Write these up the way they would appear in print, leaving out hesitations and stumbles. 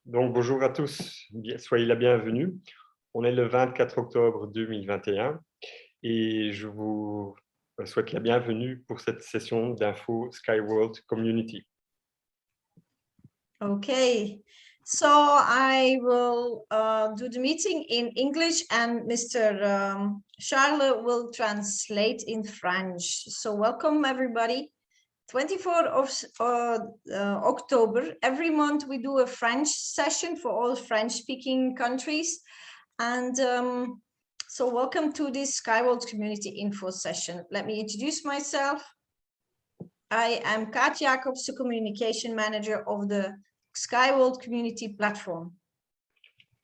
Donc, bonjour à tous, soyez la bienvenue. On est le 24 octobre 2021 et je vous souhaite la bienvenue pour cette session d'info SkyWorld Community. Okay, so I will do the meeting in English and Mr. Charles will translate in French. So welcome everybody. 24th of October, every month we do a French session for all French-speaking countries. And so welcome to this SkyWorld Community Info session. Let me introduce myself. I am Kaat Jacobs, the Communication Manager of the SkyWorld Community Platform.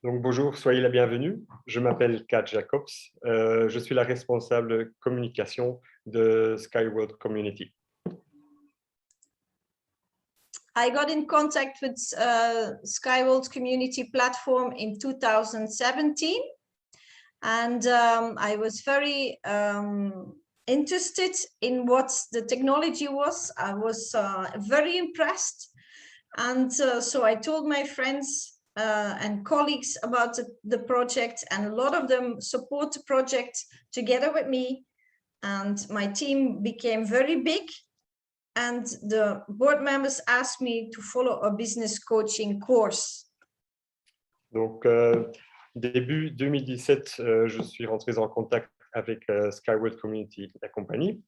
Donc bonjour, soyez la bienvenue. Je m'appelle Kaat Jacobs. Je suis la responsable communication de SkyWorld Community. I got in contact with SkyWorld Community Platform in 2017, and I was very interested in what the technology was. I was very impressed, and so I told my friends and colleagues about the project, and a lot of them support the project together with me, and my team became very big. And the board members asked me to follow a business coaching course. Donc, début 2017, je suis rentré en contact avec SkyWorld Community, la compagnie.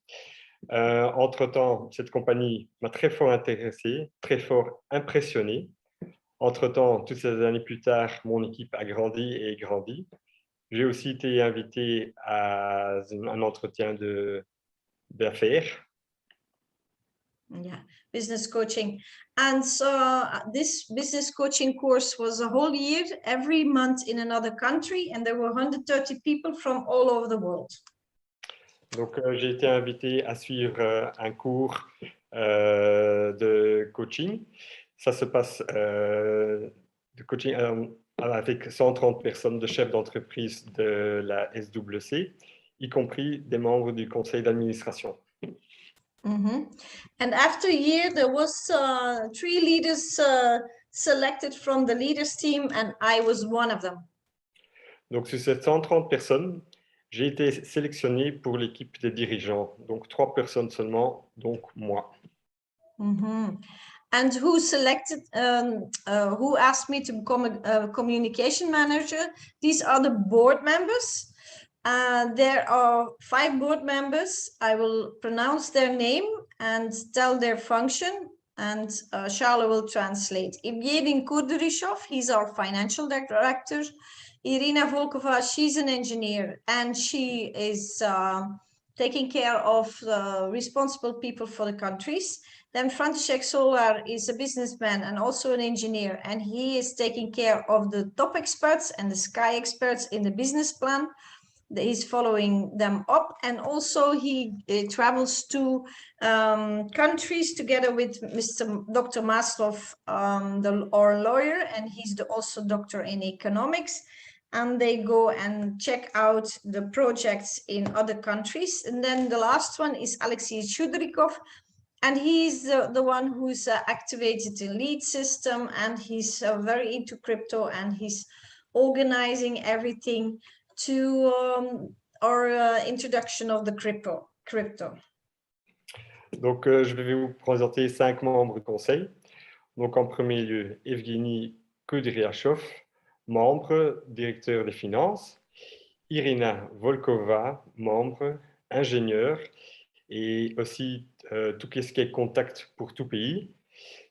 Entre-temps, cette compagnie m'a très fort intéressé, très fort impressionné. Entre-temps, toutes ces années plus tard, mon équipe a grandi et grandi. J'ai aussi été invité à un entretien d'affaires. Yeah, business coaching. And so this business coaching course was a whole year, every month in another country, and there were 130 people from all over the world. Donc, j'ai été invité à suivre un cours de coaching. Ça se passe de coaching avec 130 personnes de chefs d'entreprise de la SWC, y compris des membres du conseil d'administration. Mm-hmm. And after a year, there was 3 leaders selected from the leaders team, and I was one of them. Donc, sur ces 130 personnes, j'ai été sélectionné pour l'équipe des dirigeants. Donc, 3 personnes seulement, donc moi. Mm-hmm. And who selected, who asked me to become a communication manager? These are the board members. There are 5 board members. I will pronounce their name and tell their function, and Charles will translate. Evgeny Kudryshov, he's our financial director. Irina Volkova, she's an engineer, and she is taking care of responsible people for the countries. Then František Solar is a businessman and also an engineer, and he is taking care of the top experts and the Sky experts in the business plan. He's following them up, and also he travels to countries together with Dr. Maslov, our lawyer, and he's also doctor in economics. And they go and check out the projects in other countries. And then the last one is Alexei Chudrikov, and he's the one who's activated the lead system, and he's very into crypto, and he's organizing everything to our introduction of the crypto. Donc, je vais vous présenter 5 membres du conseil. Donc, en premier lieu, Evgeny Kudryashov, membre, directeur des finances. Irina Volkova, membre, ingénieur, et aussi tout ce qui est contact pour tout pays.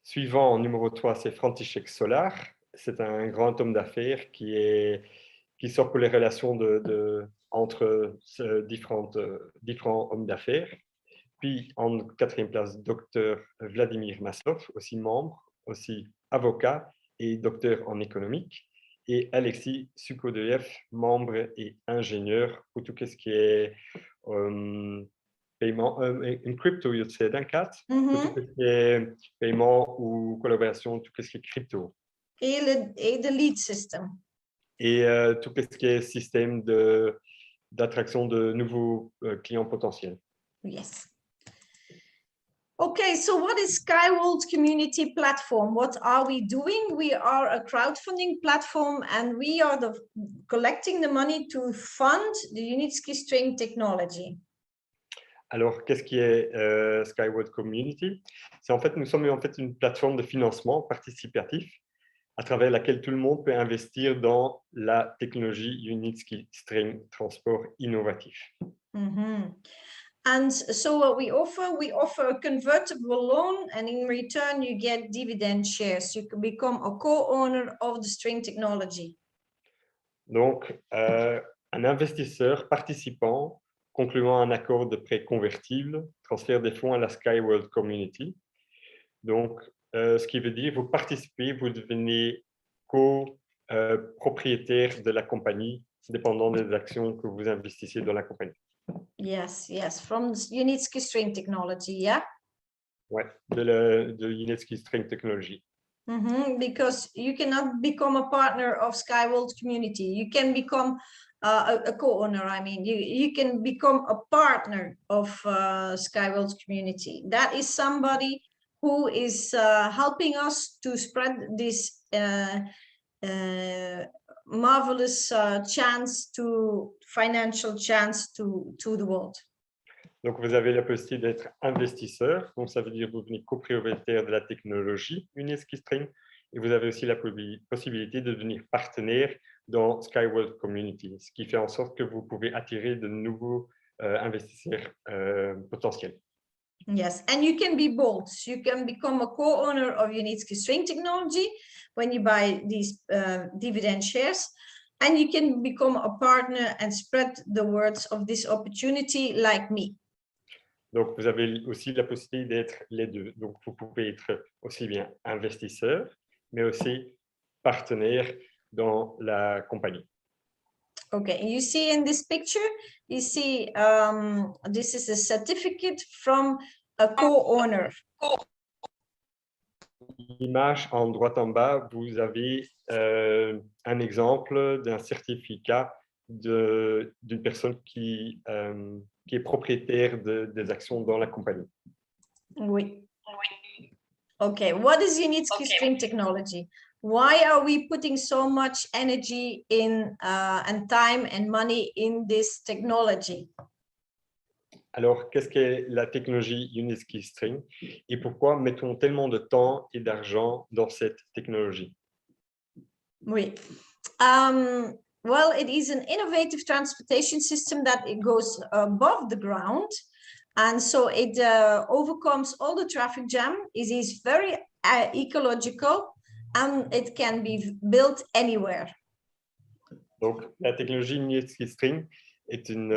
Suivant, numéro 3, c'est František Solar. C'est un grand homme d'affaires qui sort pour les relations entre différents hommes d'affaires. Puis, en 4e place, docteur Vladimir Maslov, aussi membre, aussi avocat et docteur en économique. Et Alexis Sukodev, membre et ingénieur pour tout ce qui est paiement, in crypto, you'd say, then, Kat? Pour tout ce qui est paiement ou collaboration, tout ce qui est crypto. Et le lead system. Et tout ce qui est système d'attraction de nouveaux clients potentiels. Yes. Okay, so what is SkyWorld Community Platform? What are we doing? We are a crowdfunding platform and we are collecting the money to fund the Unitsky string technology. Alors, qu'est-ce qui est SkyWorld Community? C'est en fait, nous sommes en fait une plateforme de financement participatif à travers laquelle tout le monde peut investir dans la technologie Unitsky String Transport innovatif. Mm-hmm. And so what we offer a convertible loan, and in return you get dividend shares. You can become a co-owner of the string technology. Donc, un investisseur participant concluant un accord de prêt convertible transfère des fonds à la SkyWorld Community. Donc, ce qui veut dire, vous participez, vous devenez co-propriétaire de la compagnie, dépendant des actions que vous investissez dans la compagnie. Yes, from Unitsky string technology, yeah? Ouais, de Unitsky String Technology. Mm-hmm, because you cannot become a partner of SkyWorld Community. You can become a co-owner. I mean, you can become a partner of SkyWorld Community. That is somebody who is helping us to spread this marvelous financial chance to the world. Donc, vous avez la possibilité d'être investisseur, donc ça veut dire que vous devenez copropriétaire de la technologie Unitsky String, et vous avez aussi la possibilité de devenir partenaire dans SkyWorld Community, ce qui fait en sorte que vous pouvez attirer de nouveaux investisseurs potentiels. Yes, and you can be both. You can become a co-owner of Unitsky String Technology when you buy these dividend shares, and you can become a partner and spread the words of this opportunity like me. Donc, vous avez aussi la possibilité d'être les deux. Donc, vous pouvez être aussi bien investisseur, mais aussi partenaire dans la compagnie. Okay, you see in this picture, you see this is a certificate from a co-owner. L'image en droite en bas, vous avez un exemple d'un certificat d'une personne qui est propriétaire des actions dans la compagnie. Oui. Okay, what is Unitsky String Technology? Why are we putting so much energy in and time and money in this technology? Alors, qu'est-ce qu'est la technologie Unitsky String et pourquoi mettons tellement de temps et d'argent dans cette technologie? Oui. Well, it is an innovative transportation system that it goes above the ground. And so it overcomes all the traffic jam. It is very ecological and it can be built anywhere. Donc, la technologie Unitsky String est une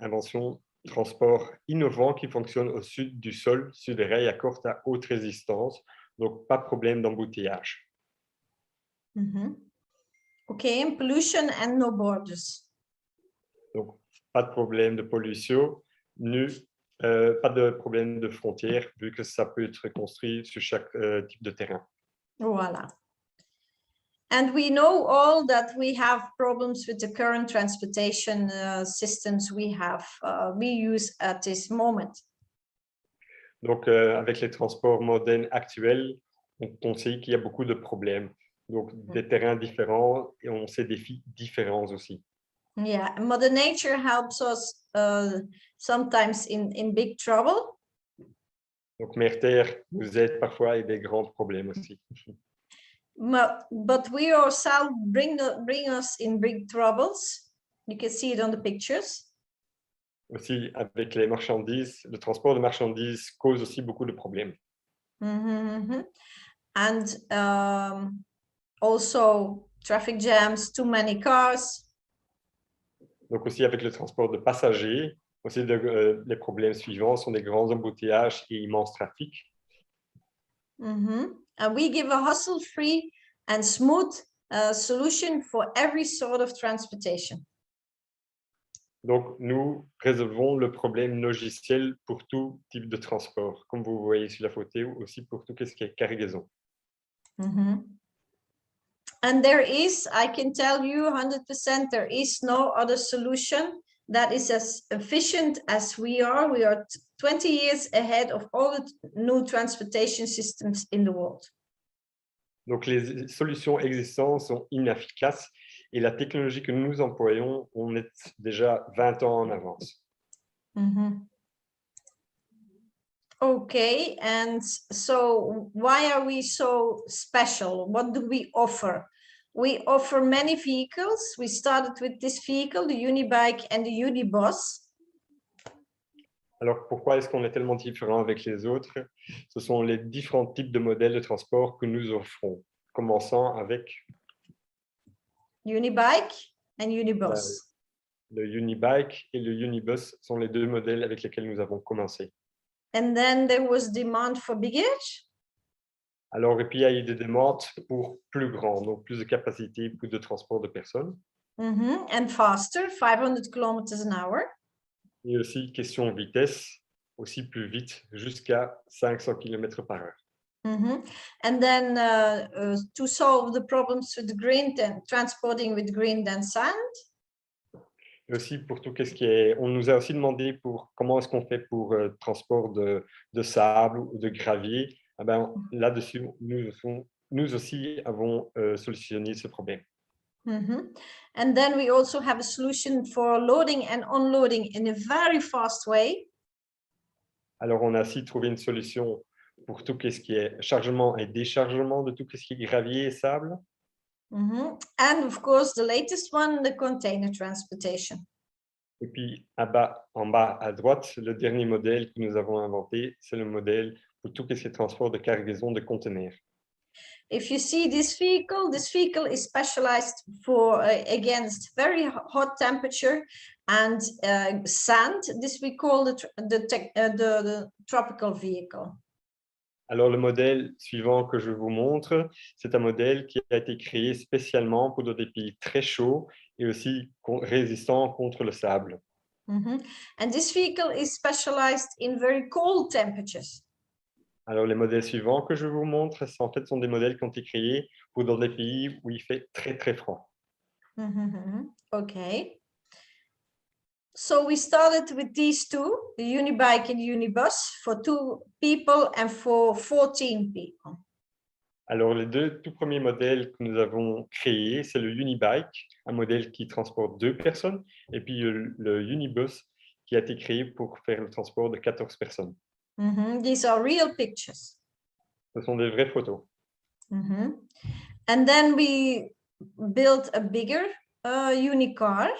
invention de transport innovant qui fonctionne au sud du sol, sur des rails à courte à haute résistance. Donc, pas de problème d'embouteillage. Mm-hmm. Okay, and pollution and no borders. Donc, pas de problème de pollution, pas de problème de frontières, vu que ça peut être construit sur chaque type de terrain. Voilà. And we know all that we have problems with the current transportation systems we use at this moment. Donc, avec les transports modernes actuels, on sait qu'il y a beaucoup de problèmes. Donc, des terrains différents et on sait des défis différents aussi. Yeah, Mother Nature helps us sometimes in big trouble. Donc, Mère Terre nous aide parfois avec des grands problèmes aussi. But we ourselves bring us in big troubles. You can see it on the pictures. Aussi, avec les marchandises, le transport de marchandises cause aussi beaucoup de problèmes. Mm-hmm. And also traffic jams, too many cars. Donc aussi avec le transport de passagers, aussi les problèmes suivants sont des grands embouteillages et immenses trafics. Mm-hmm. And we give a hassle-free and smooth solution for every sort of transportation. Donc, nous résolvons le problème logiciel pour tout type de transport, comme vous voyez sur la photo, aussi pour tout ce qui est cargaison. Mm-hmm. And there is, I can tell you 100%, there is no other solution that is as efficient as we are. We are 20 years ahead of all the new transportation systems in the world. Donc, les solutions existantes sont inefficaces et la technologie que nous employons, on est déjà 20 ans en avance. Okay, and so why are we so special? What do we offer? We offer many vehicles. We started with this vehicle, the Unibike and the Unibus. Alors, pourquoi est-ce qu'on est tellement différent avec les autres? Ce sont les différents types de modèles de transport que nous offrons, commençant avec Unibike and Unibus. Le Unibike et le Unibus sont les deux modèles avec lesquels nous avons commencé. And then there was demand for baggage. Alors, et puis il y a eu des demandes pour plus grand, donc plus de capacité, plus de transport de personnes. And faster, 500 kilometers an hour. Et aussi, question vitesse, aussi plus vite, jusqu'à 500 km par heure. And then to solve the problems with grain and transporting with grain and sand. Et aussi pour tout ce qui est, on nous a aussi demandé pour comment est-ce qu'on fait pour transport de sable ou de gravier. Eh ben, là-dessus, nous aussi avons solutionné ce problème. And then we also have a solution for loading and unloading in a very fast way. Alors, on a aussi trouvé une solution pour tout ce qui est chargement et déchargement de tout ce qui est gravier et sable. And of course, the latest one, the container transportation. Et puis, en bas à droite, le dernier modèle que nous avons inventé, c'est le modèle pour tout ce qui est transport de cargaison de conteneurs. If you see this vehicle is specialized for against very hot temperature and sand. This we call the tropical vehicle. Alors, le modèle suivant que je vous montre, c'est un modèle qui a été créé spécialement pour des pays très chauds et aussi résistants contre le sable. And this vehicle is specialized in very cold temperatures. Alors, les modèles suivants que je vous montre, en fait, sont des modèles qui ont été créés pour dans des pays où il fait très, très froid. Okay. So we started with these two, the Unibike and Unibus, for 2 people and for 14 people. Alors, les deux tout premiers modèles que nous avons créés, c'est le Unibike, un modèle qui transporte 2 personnes, et puis le Unibus, qui a été créé pour faire le transport de 14 personnes. These are real pictures. Ce sont des vraies photos. And then we built a bigger Unicar.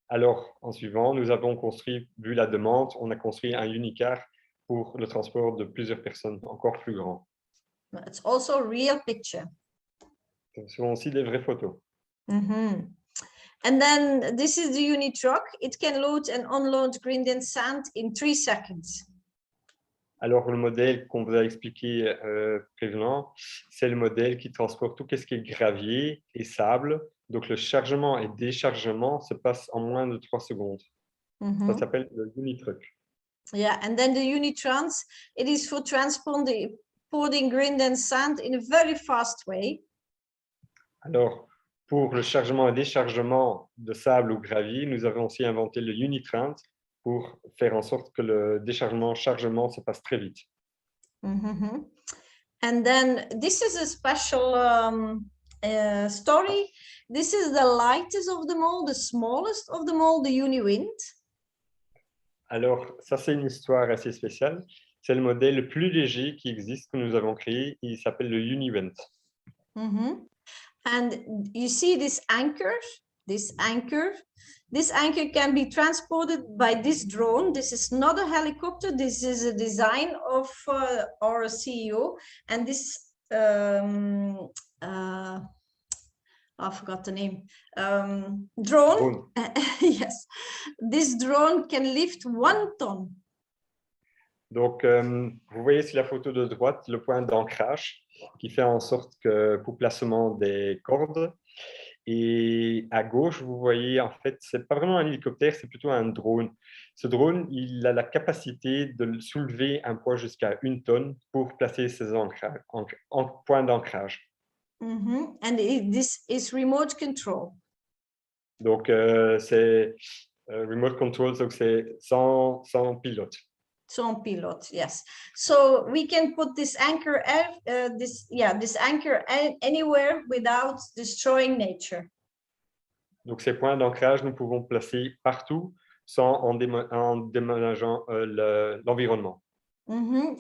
Alors, en suivant, nous avons construit, vu la demande, on a construit un Unicar pour le transport de plusieurs personnes, encore plus grand. It's also a real picture. Ce sont aussi des vraies photos. And then this is the Unitruck. It can load and unload grain and sand in 3 seconds. Alors, le modèle qu'on vous a expliqué prévenant, c'est le modèle qui transporte tout ce qui est gravier et sable. Donc, le chargement et déchargement se passe en moins de 3 secondes. Ça s'appelle le Unitruck. Yeah, and then the Unitrans, it is for transporting grain and sand in a very fast way. Alors, pour le chargement et déchargement de sable ou gravier, nous avons aussi inventé le Unitrans pour faire en sorte que le déchargement-chargement se passe très vite. And then this is a special story. This is the lightest of them all, the smallest of them all, the Uniwind. Alors, ça, c'est une histoire assez spéciale. C'est le modèle le plus léger qui existe, que nous avons créé. Il s'appelle le Uniwind. And you see this anchor. This anchor can be transported by this drone. This is not a helicopter. This is a design of our CEO. And this, I forgot the name, drone. Yes, this drone can lift 1 ton. Donc, vous voyez sur la photo de droite le point d'ancrage qui fait en sorte que pour placement des cordes. Et à gauche, vous voyez, en fait, ce n'est pas vraiment un hélicoptère, c'est plutôt un drone. Ce drone, il a la capacité de soulever un poids jusqu'à 1 tonne pour placer ses ancrages, en point d'ancrage. And this is remote control. Donc, c'est remote control, donc c'est sans pilote. Sans pilote, yes. So we can put this anchor, this anchor anywhere without destroying nature. Donc, ces points d'ancrage, nous pouvons placer partout sans en déménageant l'environnement.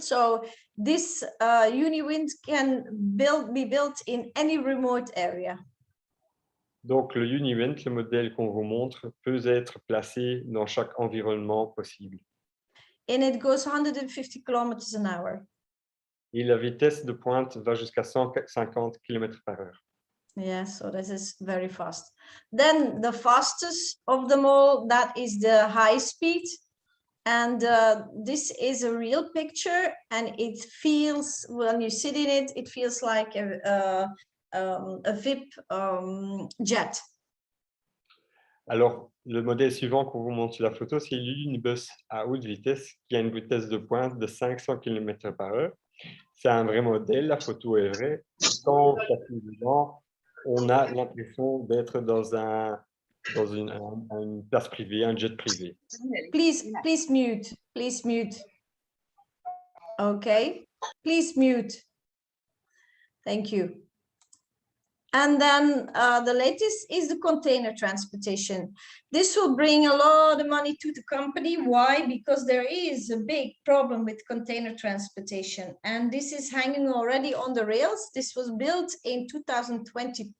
So this UniWind can be built in any remote area. Donc, le UniWind, le modèle qu'on vous montre, peut être placé dans chaque environnement possible. And it goes 150 kilometers an hour. Et la vitesse de pointe va jusqu'à 150 km/h. Yeah, so this is very fast. Then the fastest of them all, that is the high speed. And this is a real picture, and it feels, when you sit in it, it feels like a VIP jet. Alors, le modèle suivant qu'on vous montre sur la photo, c'est l'Unibus à haute vitesse qui a une vitesse de pointe de 500 km/h. C'est un vrai modèle, la photo est vraie. Quand on a l'impression d'être dans une place privée, un jet privé. Please mute. Okay, please mute. Thank you. And then the latest is the container transportation. This will bring a lot of money to the company. Why? Because there is a big problem with container transportation. And this is hanging already on the rails. This was built in 2020.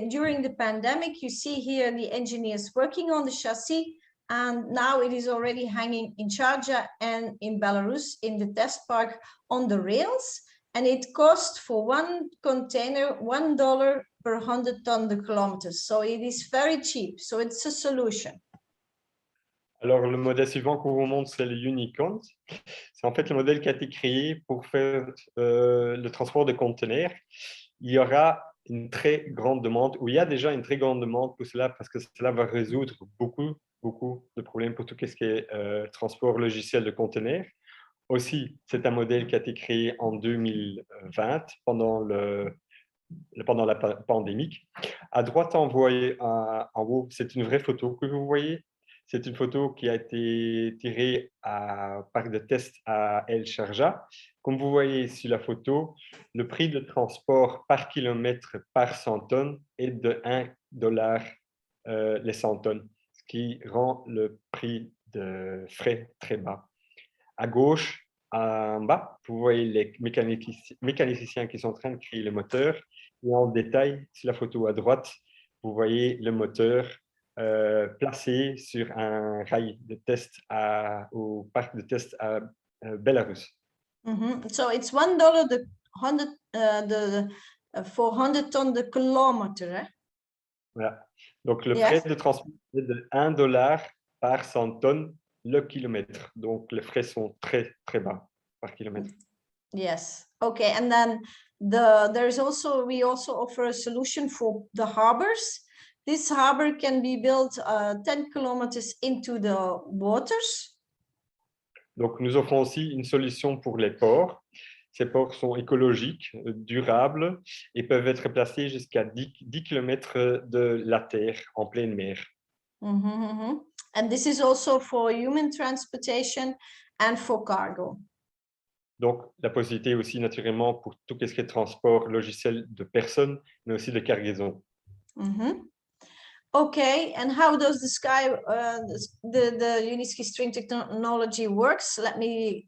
During the pandemic. You see here the engineers working on the chassis. And now it is already hanging in Sharjah and in Belarus in the test park on the rails. And it costs for one container $1 per 100 ton kilometers. So it is very cheap. So it's a solution. Alors, le modèle suivant qu'on vous montre, c'est le Unicont. C'est en fait le modèle qui a été créé pour faire le transport de conteneurs. Il y aura une très grande demande, ou il y a déjà une très grande demande pour cela, parce que cela va résoudre beaucoup de problèmes pour tout ce qui est transport logiciel de conteneurs. Aussi, c'est un modèle qui a été créé en 2020 pendant la pandémie. À droite, en haut, c'est une vraie photo que vous voyez. C'est une photo qui a été tirée à parc de test à El Sharjah. Comme vous voyez sur la photo, le prix de transport par kilomètre par 100 tonnes est de $1 les 100 tonnes, ce qui rend le prix de frais très bas. À gauche, en bas, vous voyez les mécaniciens qui sont en train de créer le moteur. Et en détail, sur la photo à droite, vous voyez le moteur placé sur un rail de test au parc de test à Belarus. So it's $1 for 100 tonnes de kilomètre. Eh? Voilà. Donc le prix de transport est de $1 par 100 tonnes le kilomètre. Donc les frais sont très bas par kilomètre. Yes. Okay. And then we also offer a solution for the harbors. This harbor can be built 10 kilometers into the waters. Donc, nous offrons aussi une solution pour les ports. Ces ports sont écologiques, durables et peuvent être placés jusqu'à 10 km de la terre en pleine mer. And this is also for human transportation and for cargo. Donc, la possibilité aussi naturellement pour tout ce qui est transport logiciel de personnes, mais aussi de cargaison. Okay, and how does the Uniski string technology works? Let me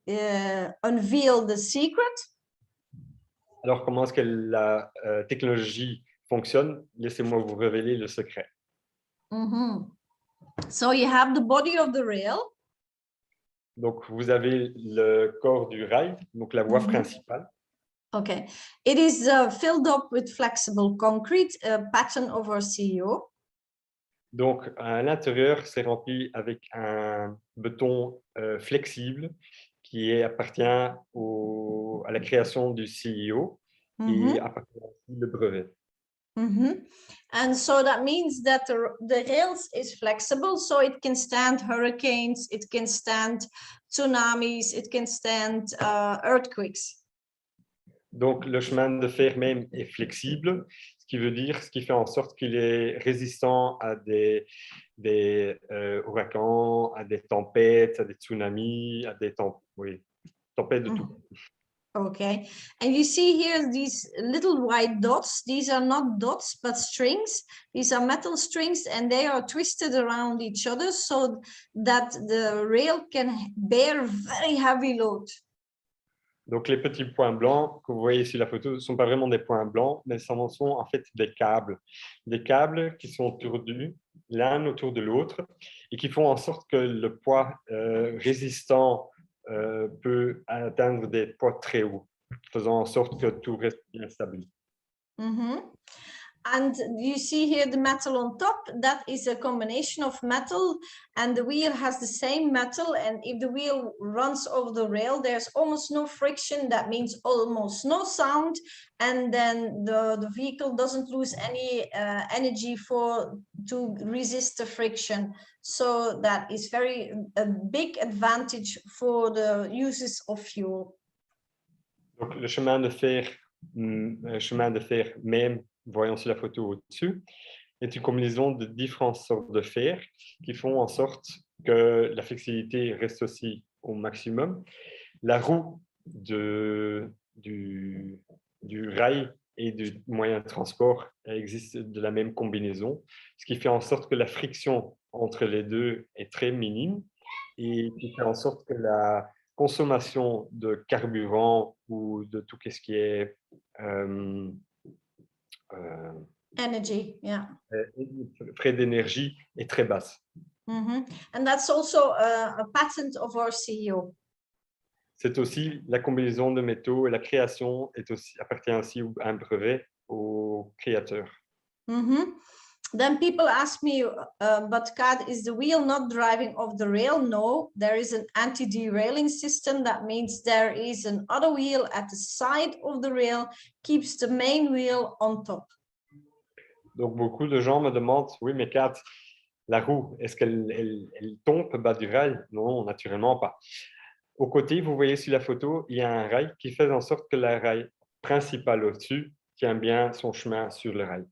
unveil the secret. Alors, comment est-ce que la technologie fonctionne? Laissez-moi vous révéler le secret. So you have the body of the rail. Donc, vous avez le corps du rail, donc la voie principale. Okay, it is filled up with flexible concrete, pattern over CEO. Donc, à l'intérieur, c'est rempli avec un béton flexible qui appartient à la création du CEO et appartient aussi le brevet. And so that means that the rails is flexible, so it can stand hurricanes, it can stand tsunamis, it can stand earthquakes. Donc, le chemin de fer même est flexible, ce qui fait en sorte qu'il est résistant à des ouragans, à des tempêtes, à des tsunamis, à des tempêtes de tout. Okay, and you see here these little white dots. These are not dots, but strings. These are metal strings, and they are twisted around each other so that the rail can bear very heavy load. Donc, les petits points blancs que vous voyez sur la photo ne sont pas vraiment des points blancs, mais ce sont en fait des câbles. Des câbles qui sont tordus l'un autour de l'autre et qui font en sorte que le poids résistant peut atteindre des poids très hauts, faisant en sorte que tout reste bien stable. And you see here the metal on top, that is a combination of metal, and the wheel has the same metal, and if the wheel runs over the rail, there's almost no friction, that means almost no sound, and then the vehicle doesn't lose any energy to resist the friction. So that is a big advantage for the uses of fuel. Donc, le chemin de fer même, voyons sur la photo au-dessus, est une combinaison de différentes sortes de fer qui font en sorte que la flexibilité reste aussi au maximum. La roue du rail et du moyen de transport existe de la même combinaison, ce qui fait en sorte que la friction entre les deux est très minime et qui fait en sorte que la consommation de carburant ou de tout ce qui est energy, yeah. Frais d'énergie est très basse. And that's also a patent of our CEO. C'est aussi la combinaison de métaux et la création appartient aussi à un brevet au créateur. Then people ask me, but Kat, is the wheel not driving off the rail? No, there is an anti-derailing system. That means there is another wheel at the side of the rail, keeps the main wheel on top. Donc, beaucoup de gens me demandent, oui, mais Kat, la roue, est-ce qu'elle tombe bas du rail? Non, naturellement pas. Au côté, vous voyez sur la photo, il y a un rail qui fait en sorte que le rail principal au-dessus tient bien son chemin sur le rail.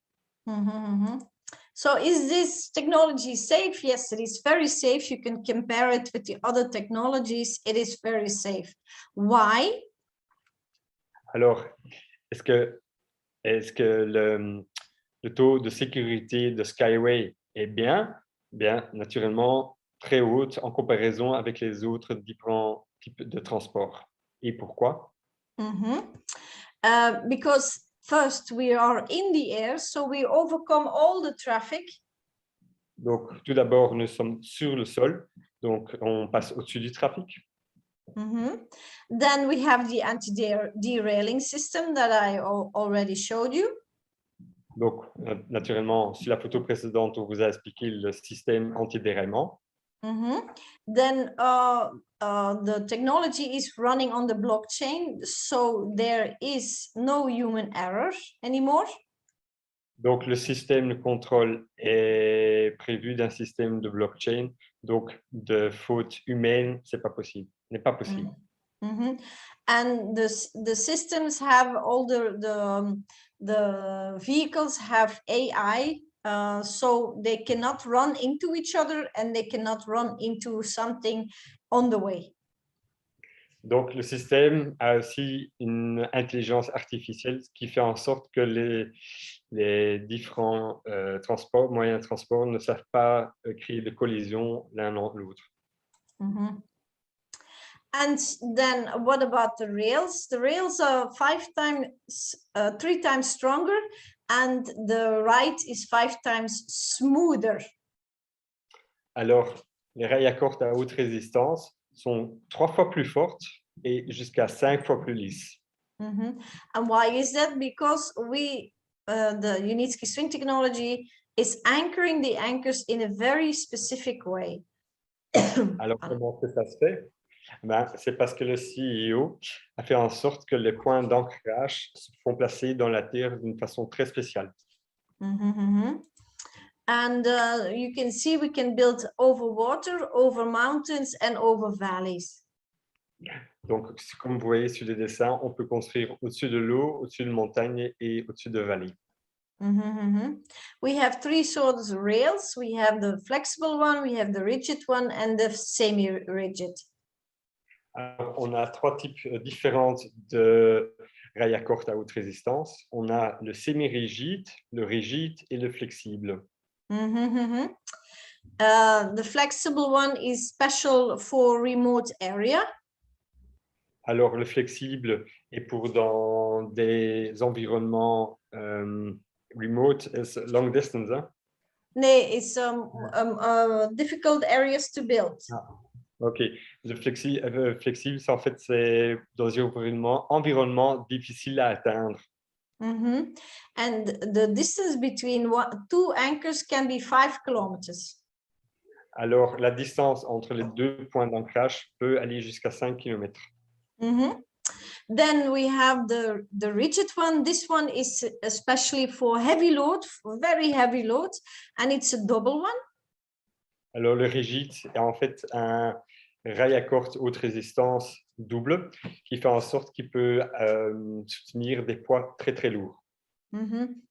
So is this technology safe? Yes, it is very safe. You can compare it with the other technologies. It is very safe. Why? Alors, est-ce que le taux de sécurité de Skyway est bien? Bien, naturellement, très haute en comparaison avec les autres différents types de transport. Et pourquoi? Because first, we are in the air, so we overcome all the traffic. Donc, tout d'abord, nous sommes sur le sol, donc on passe au-dessus du trafic. Then we have the anti-derailing system that I already showed you. Donc, naturellement, sur la photo précédente, on vous a expliqué le système anti-déraillement. Then the technology is running on the blockchain, so there is no human error anymore. Donc, le système de contrôle est prévu d'un système de blockchain, donc de faute humaine, n'est pas possible. And the systems have all the vehicles have AI. So they cannot run into each other and they cannot run into something on the way. Donc, le système a aussi une intelligence artificielle qui fait en sorte que les différents moyens de transport ne savent pas créer de collision l'un dans l'autre. And then what about the rails? The rails are 3 times stronger, and the ride is 5 times smoother. Alors, les rails à corde à haute résistance sont 3 fois plus fortes et jusqu'à 5 fois plus lisses. And why is that? Because the Unitsky swing technology is anchoring the anchors in a very specific way. Alors, comment ça se fait? C'est parce que le CEO a fait en sorte que les points d'ancrage se font placer dans la terre d'une façon très spéciale. And you can see we can build over water, over mountains, and over valleys. Donc, comme vous voyez sur les dessins, on peut construire au-dessus de l'eau, au-dessus de montagnes et au-dessus de vallées. We have three sorts of rails. We have the flexible one, we have the rigid one, and the semi-rigid. Alors, on a trois types différents de rails à corde à haute résistance. On a le semi-rigide, le rigide et le flexible. The flexible one is special for remote area. Alors, le flexible est pour dans des environnements remote, long distance. Hein? Nee, it's difficult areas to build. Ok, le flexible, c'est en fait c'est dans un environnement difficile à atteindre. And the distance between two anchors can be 5 kilometers. Alors, la distance entre les deux points d'ancrage peut aller jusqu'à 5 km. Then we have the rigid one. This one is especially for heavy load, for very heavy load, and it's a double one. Alors, le rigide est en fait un rail à corde haute résistance double qui fait en sorte qu'il peut soutenir des poids très très lourds.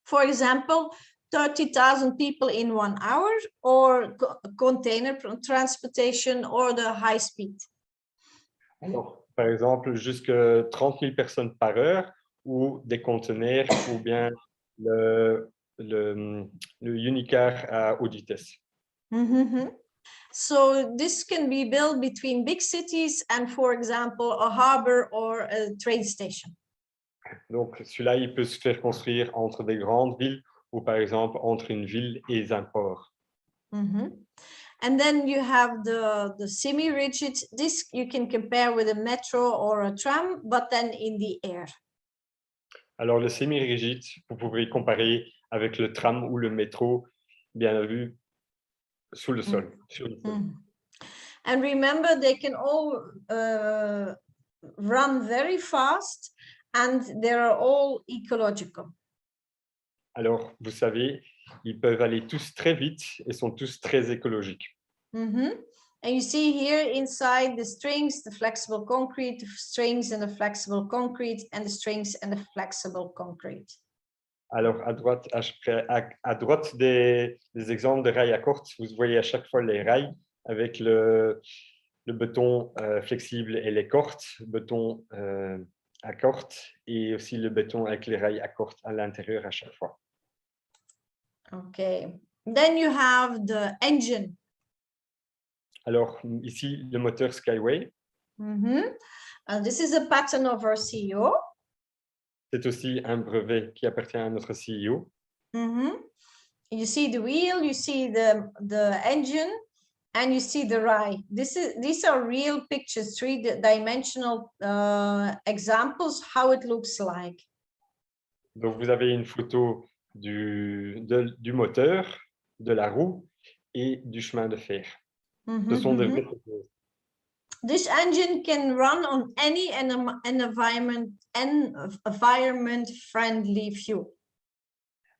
For example, 30,000 people in 1 hour, or container transportation, or the high speed. Alors, par exemple, jusqu'à 30 000 personnes par heure, ou des conteneurs, ou bien le unicar à haute vitesse. So this can be built between big cities and, for example, a harbor or a train station. Donc, celui-là, il peut se faire construire entre des grandes villes ou, par exemple, entre une ville et un port. And then you have the semi-rigid. This you can compare with a metro or a tram, but then in the air. Alors, le semi-rigide, vous pouvez comparer avec le tram ou le métro, bien vu, sous le sol. Sur le sol. And remember, they can all run very fast, and they are all ecological. Alors, vous savez, ils peuvent aller tous très vite et sont tous très écologiques. And you see here inside the strings, the flexible concrete, the strings and the flexible concrete, and the strings and the flexible concrete. Alors, à droite des exemples de rails à corde, vous voyez à chaque fois les rails avec le béton flexible et les cordes, béton à corde, et aussi le béton avec les rails à corde à l'intérieur à chaque fois. Okay, then you have the engine. Alors, ici, le moteur Skyway. This is a patent of our CEO. C'est aussi un brevet qui appartient à notre CEO. You see the wheel, you see the engine, and you see the rail. These are real pictures, three-dimensional examples, how it looks like. Donc, vous avez une photo du moteur, de la roue et du chemin de fer. Ce sont des vraies photos. This engine can run on any environment-friendly fuel.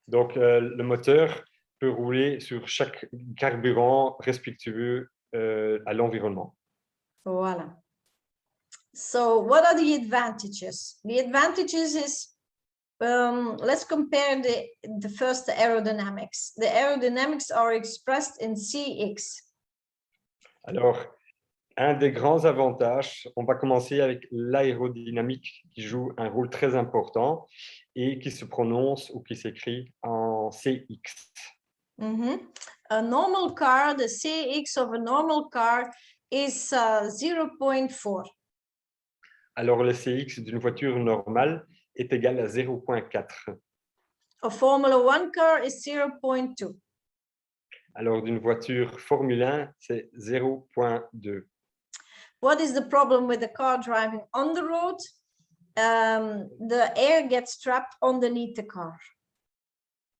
Donc, le moteur peut rouler sur chaque carburant respectueux à l'environnement. Voilà. So, what are the advantages? The advantages is, let's compare the first aerodynamics. The aerodynamics are expressed in CX. Alors, un des grands avantages, on va commencer avec l'aérodynamique qui joue un rôle très important et qui se prononce ou qui s'écrit en CX. A normal car, the CX of a normal car is 0.4. Alors, le CX d'une voiture normale est égal à 0.4. A Formula One car is 0.2. Alors, d'une voiture Formule 1, c'est 0.2. What is the problem with the car driving on the road? The air gets trapped underneath the car.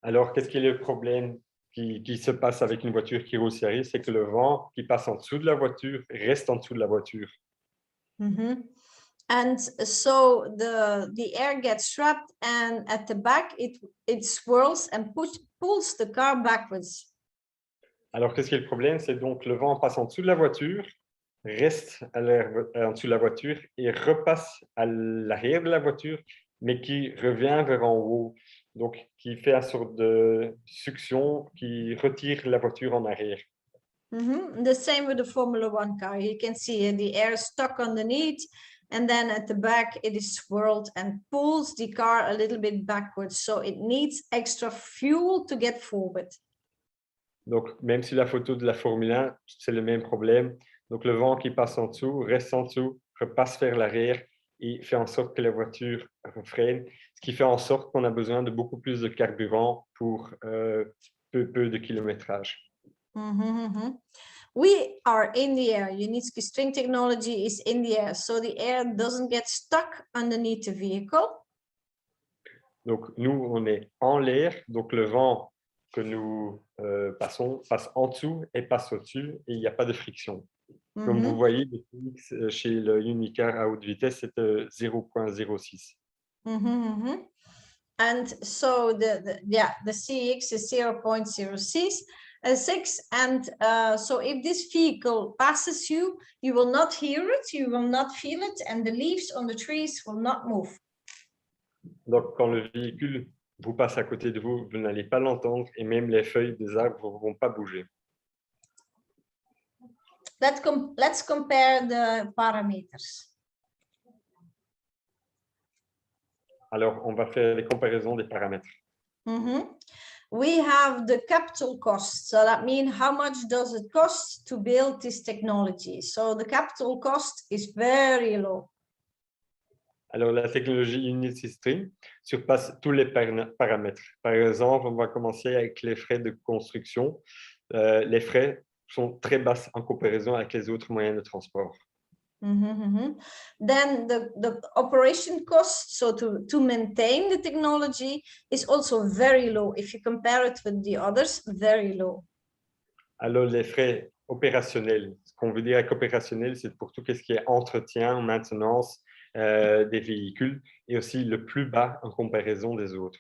Alors, qu'est-ce qui est le problème qui se passe avec une voiture qui roule sur la route? C'est que le vent qui passe en dessous de la voiture reste en dessous de la voiture. And so the air gets trapped, and at the back it swirls and pulls the car backwards. Alors, qu'est-ce qui est le problème? C'est donc le vent passe en dessous de la voiture reste en dessous de la voiture et repasse à l'arrière de la voiture, mais qui revient vers en haut. Donc, qui fait une sorte de succion qui retire la voiture en arrière. The same with the Formula One car. You can see the air stuck underneath, and then at the back it is swirled and pulls the car a little bit backwards. So it needs extra fuel to get forward. Donc, même si la photo de la Formule 1, c'est le même problème. Donc, le vent qui passe en dessous, reste en dessous, repasse vers l'arrière et fait en sorte que la voiture freine, ce qui fait en sorte qu'on a besoin de beaucoup plus de carburant pour peu de kilométrage. We are in the air. Unitsky string technology is in the air, so the air doesn't get stuck underneath the vehicle. Donc, nous, on est en l'air, donc le vent que nous passons passe en dessous et passe au-dessus, et il n'y a pas de friction. Comme vous voyez, le Phoenix chez le Unicar à haute vitesse, c'est 0,06. And so the CX is 0.06. And so if this vehicle passes you, you will not hear it, you will not feel it, and the leaves on the trees will not move. Donc, quand le véhicule vous passe à côté de vous, vous n'allez pas l'entendre et même les feuilles des arbres ne vont pas bouger. Let's compare the parameters. Alors, on va faire les comparaisons des paramètres. We have the capital cost. So that means how much does it cost to build this technology? So the capital cost is very low. Alors, la technologie Unity String surpasse tous les paramètres. Par exemple, on va commencer avec les frais de construction. Les frais sont très basses en comparaison avec les autres moyens de transport. Then the operation cost, so to maintain the technology, is also very low. If you compare it with the others, very low. Alors, les frais opérationnels, ce qu'on veut dire avec opérationnel, c'est pour tout ce qui est entretien, maintenance des véhicules, et aussi le plus bas en comparaison des autres.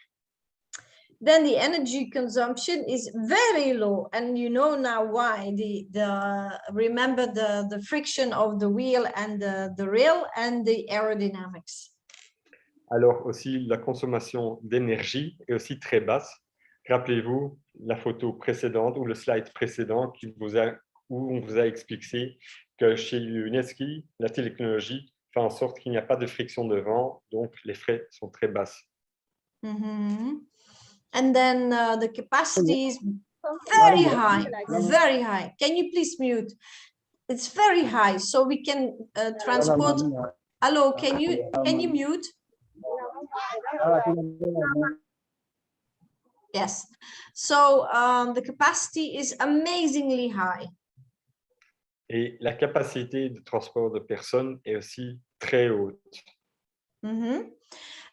Then the energy consumption is very low, and you know now why. Remember the friction of the wheel and the rail and the aerodynamics. Alors aussi, la consommation d'énergie est aussi très basse. Rappelez-vous la photo précédente ou le slide précédent où on vous a expliqué que chez Unitsky, la technologie fait en sorte qu'il n'y a pas de friction de vent, donc les frais sont très basses. And then the capacity is very high, very high. Can you please mute? It's very high, so we can transport. Hello, can you mute? Yes. So the capacity is amazingly high. Et la capacité de transport de personnes est aussi très haute.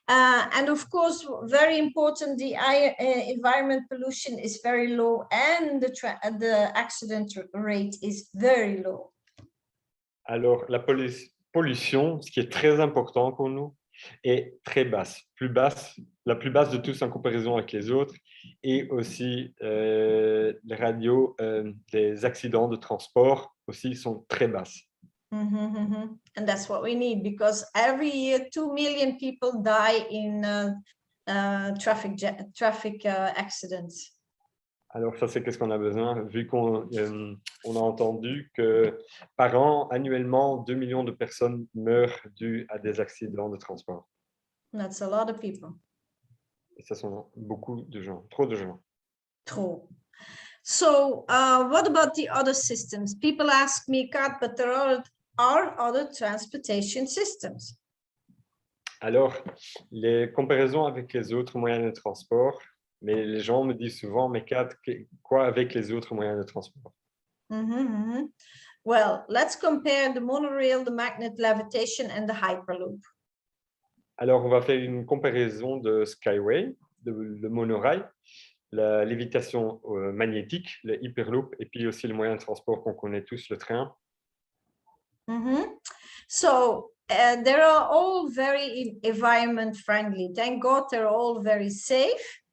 And of course, very important, the environment pollution is very low, and the accident rate is very low. Alors, la pollution, ce qui est très important pour nous, est très basse, la plus basse de tous en comparaison avec les autres, et aussi les radios des accidents de transport aussi sont très basses. And that's what we need, because every year 2 million people die in traffic accidents. Alors ça, c'est qu'est-ce qu'on a besoin, vu qu'on a entendu que par an, annuellement, 2 millions de personnes meurent dues à des accidents de transport. That's a lot of people. Et ça sont beaucoup de gens, trop de gens. Trop. So what about the other systems? People ask me, Kat, but there are other transportation systems. Alors, les comparaisons avec les autres moyens de transport, mais les gens me disent souvent, mais Kat, quoi avec les autres moyens de transport? Well, let's compare the monorail, the magnet levitation, and the hyperloop. Alors, on va faire une comparaison de Skyway, le monorail, la lévitation magnétique, le hyperloop, et puis aussi le moyen de transport qu'on connaît tous, le train. So they are all very environment friendly. Thank God they're all very safe.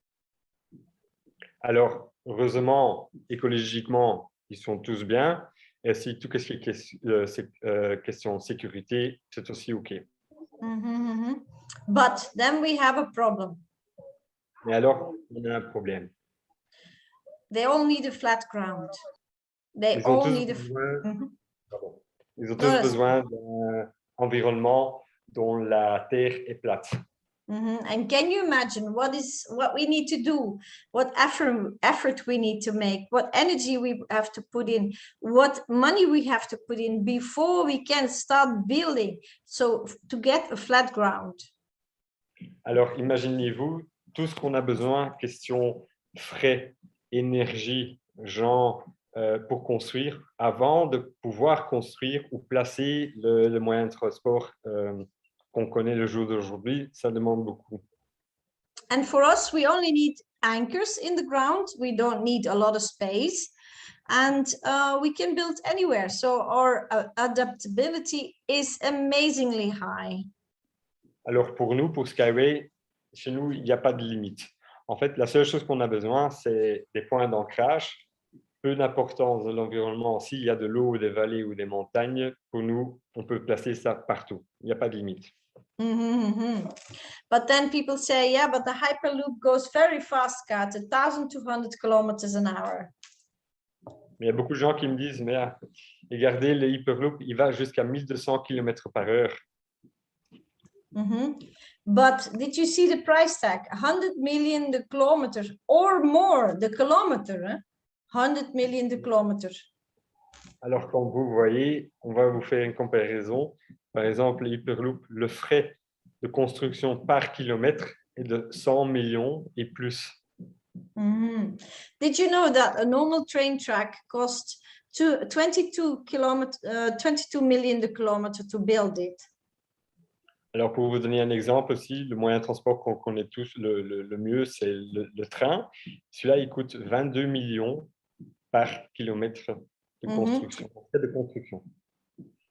Alors, heureusement, écologiquement, ils sont tous bien. Et aussi, tout ce qui est question de sécurité, c'est aussi OK. But then we have a problem. Mais alors, on a un problème. They all need a flat ground. They Ils ont all tous need a. besoin, pardon. Ils ont No, tous that's besoin d'un environnement dont la terre est plate. And can you imagine what we need to do, what effort we need to make, what energy we have to put in, what money we have to put in before we can start building, so to get a flat ground. Alors, imaginez-vous tout ce qu'on a besoin, question frais, énergie, gens pour construire, avant de pouvoir construire ou placer le moyen de transport qu'on connaît le jour d'aujourd'hui, ça demande beaucoup. And for us, we only need anchors in the ground. We don't need a lot of space. And we can build anywhere. So our adaptability is amazingly high. Alors pour nous, pour Skyway, chez nous, il n'y a pas de limite. En fait, la seule chose qu'on a besoin, c'est des points d'ancrage. Peu d'importance de l'environnement, s'il y a de l'eau, des vallées ou des montagnes, pour nous, on peut placer ça partout. Il n'y a pas de limite. But then people say, yeah, but the Hyperloop goes very fast, Kat, 1,200 kilometers an hour. Mais il y a beaucoup de gens qui me disent, mais regardez, le Hyperloop, il va jusqu'à 1200 km par heure. But did you see the price tag? 100 million the kilometers or more, the kilometer, hein? 100 million the kilometers. Alors, quand vous voyez, on va vous faire une comparaison. Par exemple, le Hyperloop, le frais de construction par kilomètre est de 100 millions et plus. Did you know that a normal train track costs 22 million the kilometer to build it? Alors, pour vous donner un exemple aussi, le moyen de transport qu'on connaît tous le mieux, c'est le train. Celui-là, il coûte 22 millions par kilomètre de construction.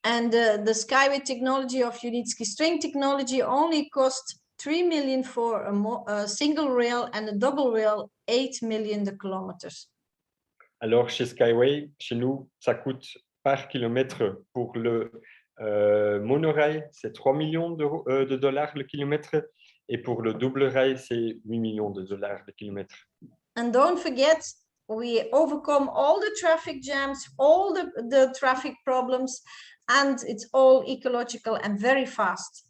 And the Skyway technology of Unitsky string technology only cost 3 million for a single rail and a double rail, 8 million the kilometers. Alors, chez Skyway, chez nous, ça coûte par kilomètre pour le monorail, c'est 3 millions de dollars le kilomètre. Et pour le double rail, c'est 8 millions de dollars le kilomètre. And don't forget, we overcome all the traffic jams, all the traffic problems, and it's all ecological and very fast.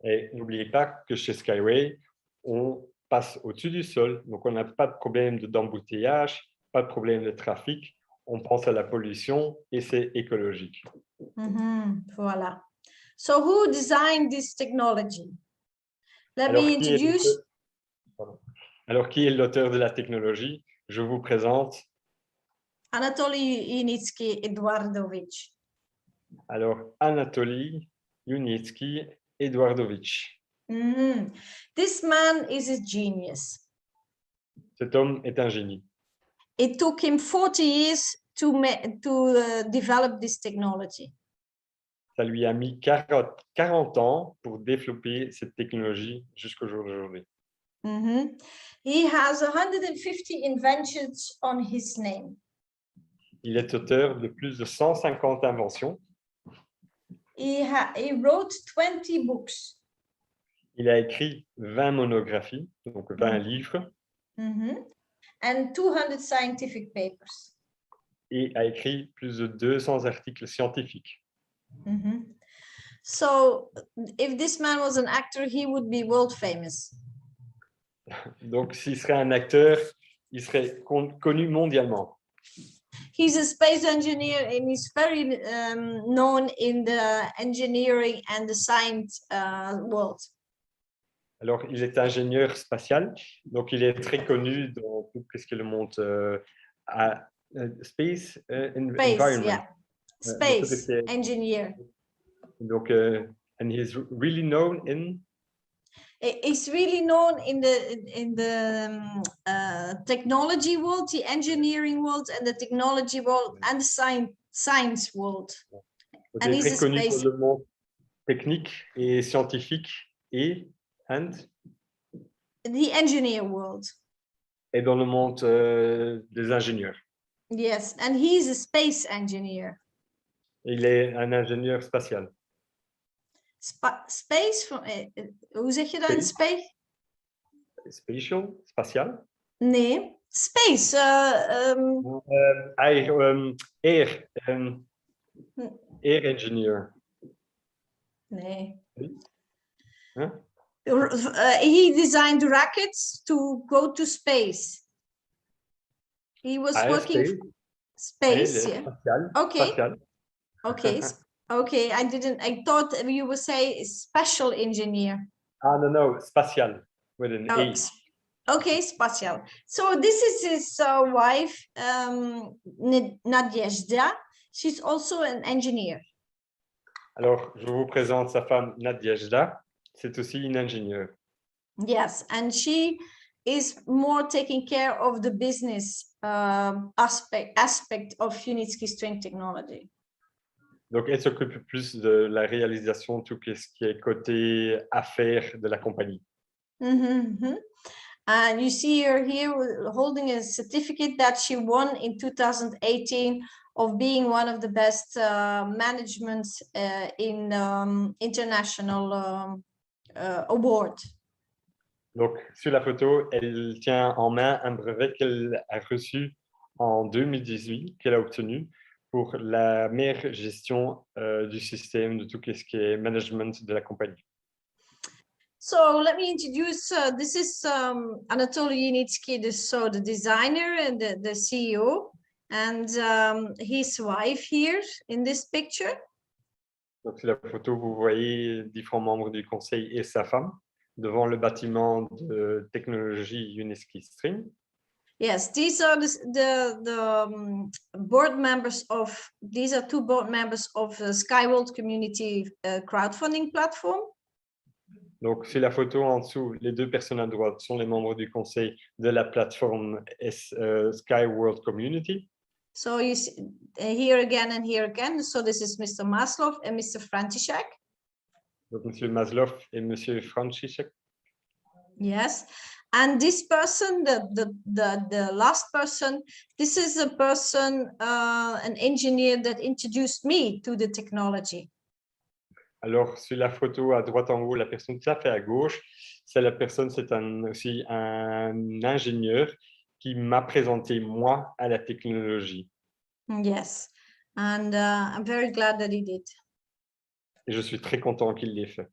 Et n'oubliez pas que chez Skyway, on passe au-dessus du sol, donc on n'a pas de problème d'embouteillage, pas de problème de trafic, on pense à la pollution et c'est écologique. Voilà. So who designed this technology? Let me introduce. Alors, qui est l'auteur de la technologie? Je vous présente Anatoly Yunitsky Eduardovich. Alors, Anatoly Yunitsky Eduardovich. This man is a genius. Cet homme est un génie. It took him 40 years to develop this technology. Ça lui a mis 40 ans pour développer cette technologie jusqu'au jour d'aujourd'hui. He has 150 inventions on his name. Il est auteur de plus de 150 inventions. He wrote 20 books. Il a écrit 20 monographies, donc 20 livres. And 200 scientific papers. Et a écrit plus de 200 articles scientifiques. So, if this man was an actor, he would be world famous. Donc, s'il serait un acteur, il serait connu mondialement. He's a space engineer and he's very known in the engineering and the science world. Alors, il est ingénieur spatial, donc il est très connu dans tout ce qui est le monde space environment. Yeah. Space engineer. Donc, and he's really known in. He's really known in the technology world, the engineering world, and the technology world, and the science world. Donc, il est très connu dans le monde technique et scientifique and the engineer world. Et dans le monde des ingénieurs. Yes, and he's a space engineer. Il est un ingénieur spatial. Space, hoe zeg je dat in space? Spatial? Spatial? Nee, space. Air. Air engineer. Nee. Huh? He designed rockets to go to space. He was working space. Yeah. Spatial. Okay. Spatial. Okay. Okay. I thought you would say special engineer. No, spatial with an A. Okay, spatial. So this is his wife, Nadezhda. She's also an engineer. Alors, je vous présente sa femme Nadezhda. C'est aussi une ingénieure. Yes, and she is more taking care of the business aspect of Unitsky String Technology. Donc, elle s'occupe plus de la réalisation de tout ce qui est côté affaires de la compagnie. And you see her here holding a certificate that she won in 2018 of being one of the best management in international award. Donc, sur la photo, elle tient en main un brevet qu'elle a reçu en 2018, qu'elle a obtenu pour la meilleure gestion du système, de tout ce qui est management de la compagnie. So let me introduce, this is Anatoly Unitsky, the designer and the CEO, and his wife here in this picture. Donc, sur la photo, vous voyez différents membres du conseil et sa femme devant le bâtiment de technologie Unitsky String. Yes, these are the board members of, these are two board members of the SkyWorld Community crowdfunding platform. Donc, sur la photo en dessous, les deux personnes à droite sont les membres du conseil de la plateforme SkyWorld Community. So you see here again and here again. So this is Mr. Maslov and Mr. František. Donc, Monsieur Maslov et Monsieur František. Yes, and this person, the last person, this is a person, an engineer that introduced me to the technology. Alors, sur la photo à droite en haut, la personne tout à fait à gauche, c'est la personne, c'est aussi un ingénieur qui m'a présenté, moi, à la technologie. Yes, and I'm very glad that he did. Et je suis très content qu'il l'ait fait.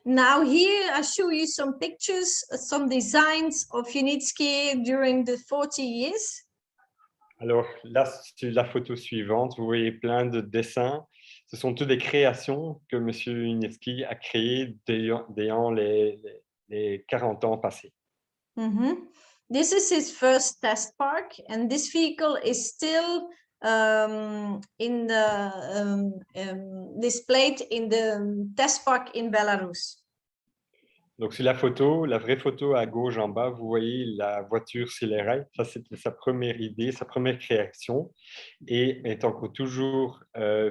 Now here I show you some pictures, some designs of Unitsky during the 40 years. Alors là, sur la photo suivante, vous voyez plein de dessins. Ce sont toutes des créations que M. Unitsky a créées durant les 40 ans passés. This is his first test park, and this vehicle is still in the displayed in the test park in Belarus. Donc, sur la photo, la vraie photo à gauche en bas, vous voyez la voiture sur les rails. Ça, c'était sa première idée, sa première création, et est encore toujours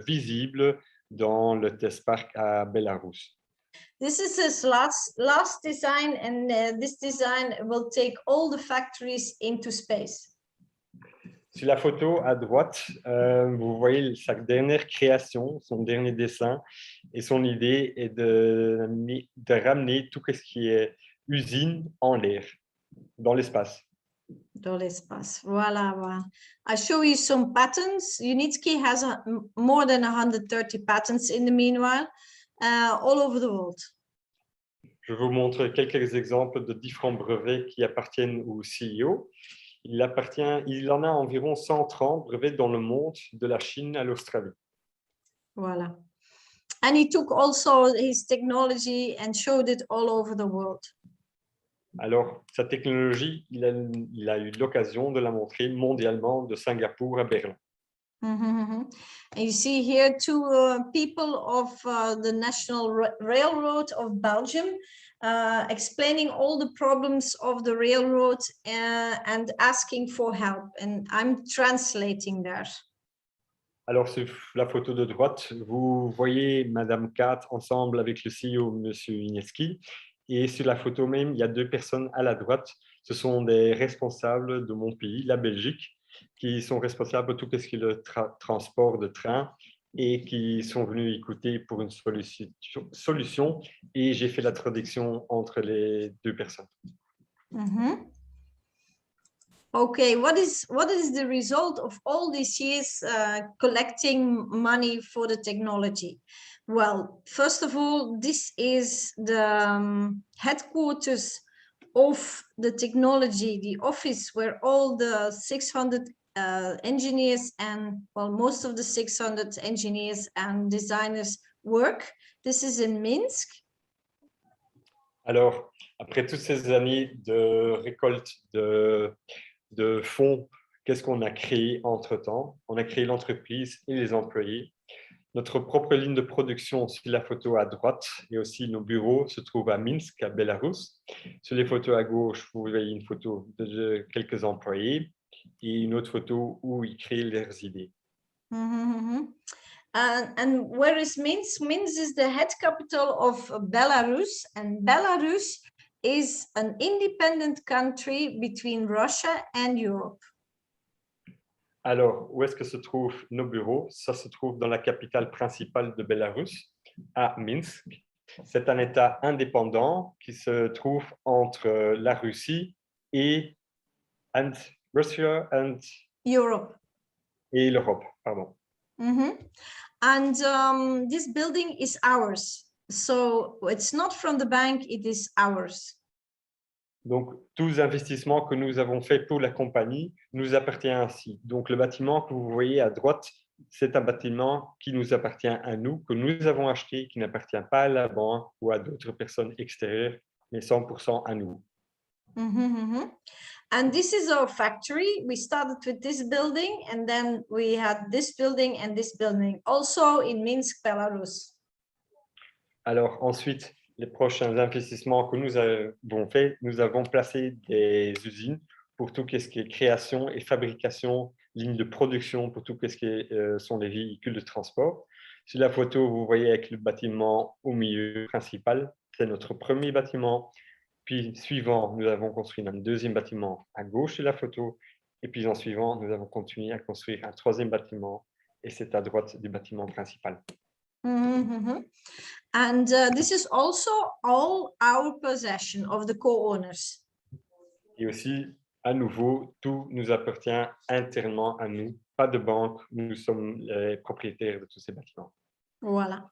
visible dans le test park à Belarus. This is his last design, and this design will take all the factories into space. Sur la photo à droite, vous voyez sa dernière création, son dernier dessin, et son idée est de ramener tout ce qui est usine en l'air, dans l'espace. Dans l'espace, voilà, voilà. I show you some patents. Unitsky has more than 130 patents in the meanwhile, all over the world. Je vous montre quelques exemples de différents brevets qui appartiennent au CEO. Il en a environ 130 brevets dans le monde, de la Chine à l'Australie. Voilà. And he took also his technology and showed it all over the world. Alors, sa technologie, il a eu l'occasion de la montrer mondialement, de Singapour à Berlin. And you see here two people of the National Railroad of Belgium explaining all the problems of the railroad and asking for help. And I'm translating that. Alors, sur la photo de droite, vous voyez Madame Kat ensemble avec le CEO, Monsieur Unitsky. Et sur la photo même, il y a deux personnes à la droite. Ce sont des responsables de mon pays, la Belgique. qui sont responsables de tout ce qui est le transport de train et qui sont venus écouter pour une solution et j'ai fait la traduction entre les deux personnes. Mhm. Okay, what is the result of all these years collecting money for the technology? Well, first of all, this is the headquarters of the technology, the office where all the 600 engineers and, well, most of the 600 engineers and designers work. This is in Minsk. Alors, après toutes ces années de récolte de fonds, qu'est-ce qu'on a créé entre-temps? On a créé l'entreprise et les employés. Notre propre ligne de production sur la photo à droite et aussi nos bureaux se trouvent à Minsk, à Bélarus. Sur les photos à gauche, vous voyez une photo de quelques employés et une autre photo où ils créent leurs idées. And where is Minsk? Minsk is the head capital of Belarus, and Belarus is an independent country between Russia and Europe. Alors, où est-ce que se trouvent nos bureaux? Ça se trouve dans la capitale principale de Bélarus, à Minsk. C'est un État indépendant qui se trouve entre la Russie et Russia Europe. Et l'Europe, pardon. And this building is ours. So it's not from the bank, it is ours. Donc, tous les investissements que nous avons faits pour la compagnie nous appartiennent ainsi. Donc, le bâtiment que vous voyez à droite, c'est un bâtiment qui nous appartient à nous, que nous avons acheté, qui n'appartient pas à la banque ou à d'autres personnes extérieures, mais 100% à nous. And this is our factory. We started with this building, and then we had this building and this building, also in Minsk, Belarus. Alors, ensuite, les prochains investissements que nous avons faits, nous avons placé des usines pour tout ce qui est création et fabrication, ligne de production pour tout ce qui sont les véhicules de transport. Sur la photo, vous voyez avec le bâtiment au milieu principal, c'est notre premier bâtiment. Puis, suivant, nous avons construit un deuxième bâtiment à gauche de la photo. Et puis, en suivant, nous avons continué à construire un troisième bâtiment. Et c'est à droite du bâtiment principal. And this is also all our possession of the co-owners. Et aussi, à nouveau, tout nous appartient internement à nous. Pas de banque, nous sommes les propriétaires de tous ces bâtiments. Voila.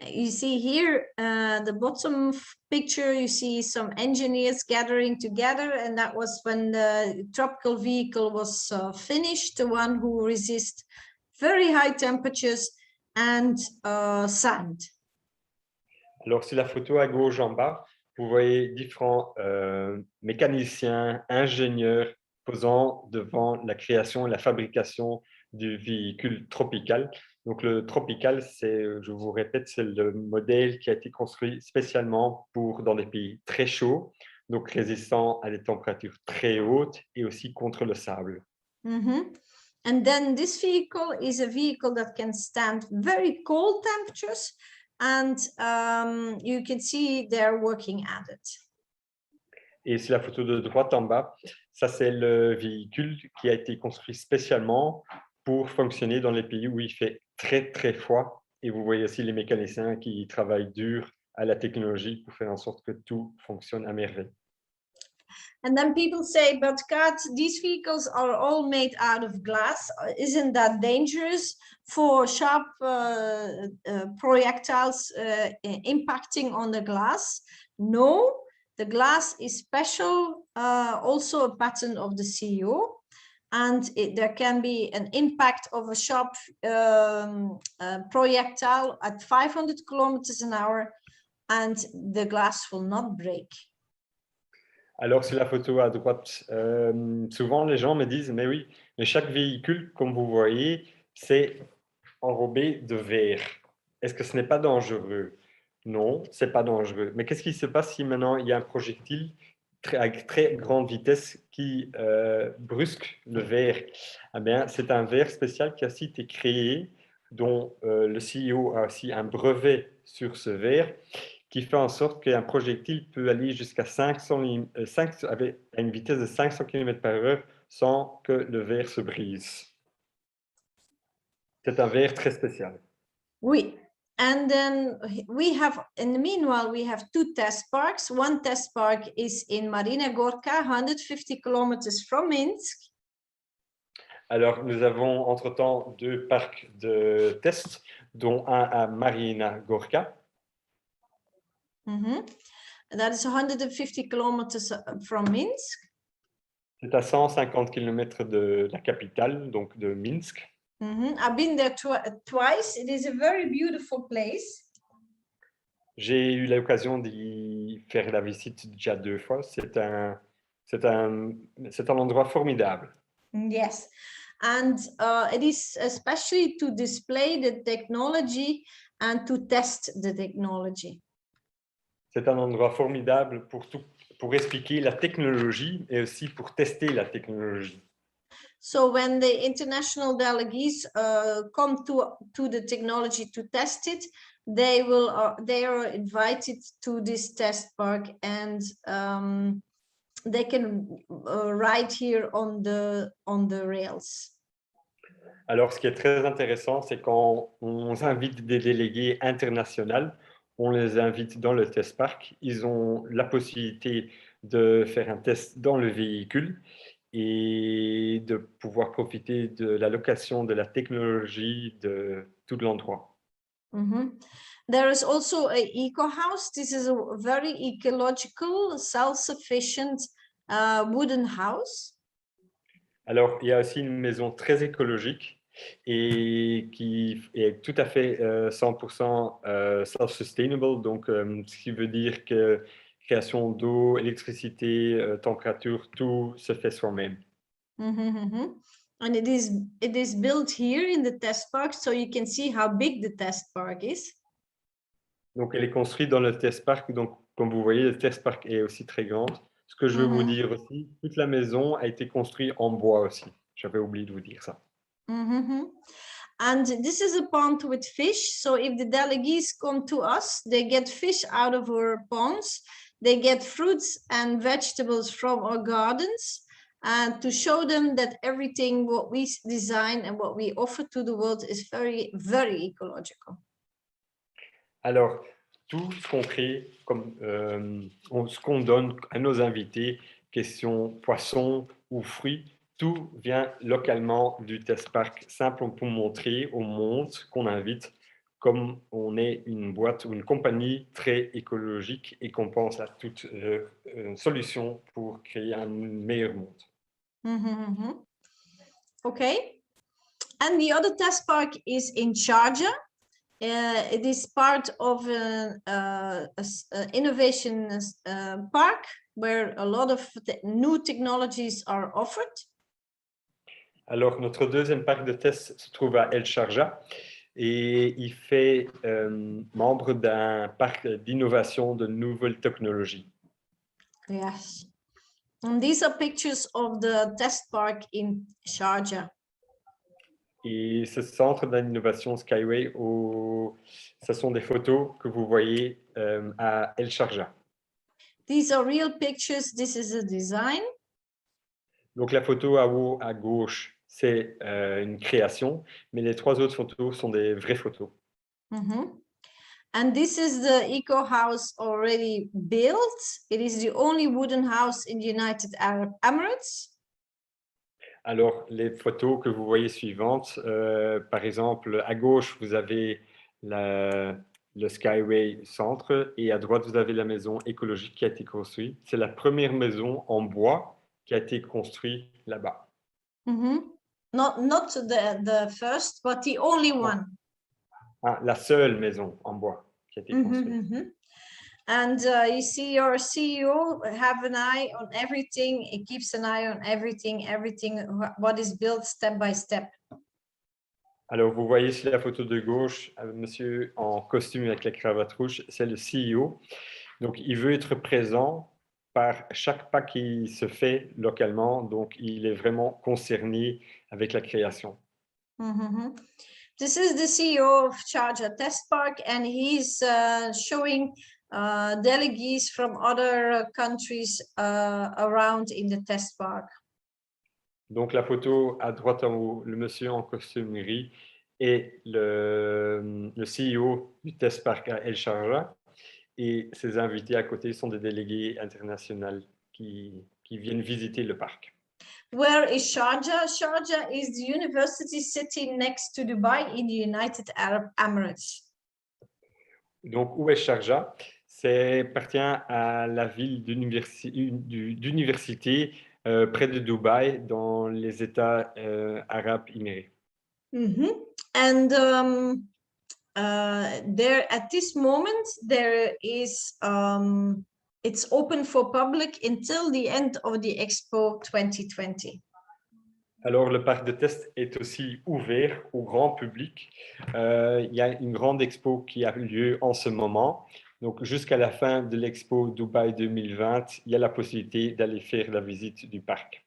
You see here, the bottom picture, you see some engineers gathering together, and that was when the tropical vehicle was finished, the one who resists very high temperatures and sand. Alors, sur la photo à gauche en bas, vous voyez différents mécaniciens, ingénieurs posant devant la création et la fabrication du véhicule tropical. Donc, le tropical, je vous répète, c'est le modèle qui a été construit spécialement pour dans des pays très chauds, donc résistant à des températures très hautes et aussi contre le sable. And then this vehicle is a vehicle that can stand very cold temperatures, and you can see they're working at it. Et sur la photo de droite en bas, ça c'est le véhicule qui a été construit spécialement pour fonctionner dans les pays où il fait très très froid. Et vous voyez aussi les mécaniciens qui travaillent dur à la technologie pour faire en sorte que tout fonctionne à merveille. And then people say, but Kat, these vehicles are all made out of glass. Isn't that dangerous for sharp projectiles impacting on the glass? No, the glass is special, also a pattern of the CEO. And there can be an impact of a sharp projectile at 500 kilometers an hour, and the glass will not break. Alors, sur la photo à droite, souvent les gens me disent, mais oui, mais chaque véhicule, comme vous voyez, c'est enrobé de verre. Est-ce que ce n'est pas dangereux? Non, ce n'est pas dangereux. Mais qu'est-ce qui se passe si maintenant il y a un projectile à très grande vitesse qui brusque le verre? Eh bien, c'est un verre spécial qui a aussi été créé, dont le CEO a aussi un brevet sur ce verre, qui fait en sorte qu'un projectile peut aller jusqu'à 500 avec une vitesse de 500 km/h sans que le verre se brise. C'est un verre très spécial. Oui. And then we have, in the meanwhile, we have 2 test parks. One test park is in Marina Gorka, 150 kilometers from Minsk. Alors, nous avons entre-temps 2 parcs de test, dont un à Marina Gorka. That is 150 kilometers from Minsk. C'est à 150 km de la capitale, donc de Minsk. I've been there twice. It is a very beautiful place. J'ai eu l'occasion d'y faire la visite déjà 2 fois. C'est un endroit formidable. Yes. And it is especially to display the technology and to test the technology. C'est un endroit formidable pour expliquer la technologie et aussi pour tester la technologie. So when the international delegates come to the technology to test it, they are invited to this test park, and they can ride here on the rails. Alors, ce qui est très intéressant, c'est quand on invite des délégués internationaux, on les invite dans le test park. Ils ont la possibilité de faire un test dans le véhicule et de pouvoir profiter de la location de la technologie de tout l'endroit. There is also a eco house. This is a very ecological, self-sufficient wooden house. Alors, il y a aussi une maison très écologique et qui est tout à fait 100% self-sustainable, donc ce qui veut dire que création d'eau, électricité, température, tout se fait soi-même. And it is built here in the test park, so you can see how big the test park is. Donc, elle est construite dans le test park, donc comme vous voyez, le test park est aussi très grand. Ce que je veux vous dire aussi, toute la maison a été construite en bois aussi. J'avais oublié de vous dire ça. And this is a pond with fish. So if the delegates come to us, they get fish out of our ponds. They get fruits and vegetables from our gardens. And to show them that everything what we design and what we offer to the world is very, very ecological. Alors, tout ce qu'on crée, comme ce qu'on donne à nos invités, question poisson ou fruits, tout vient localement du test park, simple pour montrer au monde qu'on invite, comme on est une boîte ou une compagnie très écologique et qu'on pense à toute solution pour créer un meilleur monde. Okay. And the other test park is in Sharjah. It is part of an innovation park where a lot of new technologies are offered. Alors, notre deuxième parc de test se trouve à El Sharjah et il fait membre d'un parc d'innovation de nouvelles technologies. Yes. And these are pictures of the test park in Sharjah. Et ce centre d'innovation Skyway, ce sont des photos que vous voyez à El Sharjah. These are real pictures. This is a design. Donc la photo à haut à gauche, c'est une création, mais les 3 autres photos sont des vraies photos. And this is the eco house already built. It is the only wooden house in the United Arab Emirates. Alors, les photos que vous voyez suivantes, par exemple, à gauche, vous avez le Skyway Centre et à droite, vous avez la maison écologique qui a été construite. C'est la première maison en bois qui a été construite là-bas. Not the first, but the only one. Ah, la seule maison en bois qui a été construite. And you see your CEO have an eye on everything. It keeps an eye on everything what is built step by step. Alors, vous voyez sur la photo de gauche, monsieur en costume avec la cravate rouge, c'est le CEO. Donc, il veut être présent par chaque pas qui se fait localement. Donc, il est vraiment concerné avec la création. This is the CEO of Sharjah Test Park, and he's showing delegates from other countries around in the test park. Donc la photo à droite en haut, le monsieur en costume gris est le CEO du Test Park à El Sharjah et ses invités à côté sont des délégués internationaux qui viennent visiter le parc. Where is Sharjah? Sharjah is the university city next to Dubai in the United Arab Emirates. Donc où est Sharjah? C'est appartient à la ville d'université près de Dubaï dans les États arabes émirats. And there at this moment there is it's open for public until the end of the Expo 2020. Alors, le parc de test est aussi ouvert au grand public. Il y a une grande expo qui a lieu en ce moment. Donc, jusqu'à la fin de l'expo Dubaï 2020, il y a la possibilité d'aller faire la visite du parc.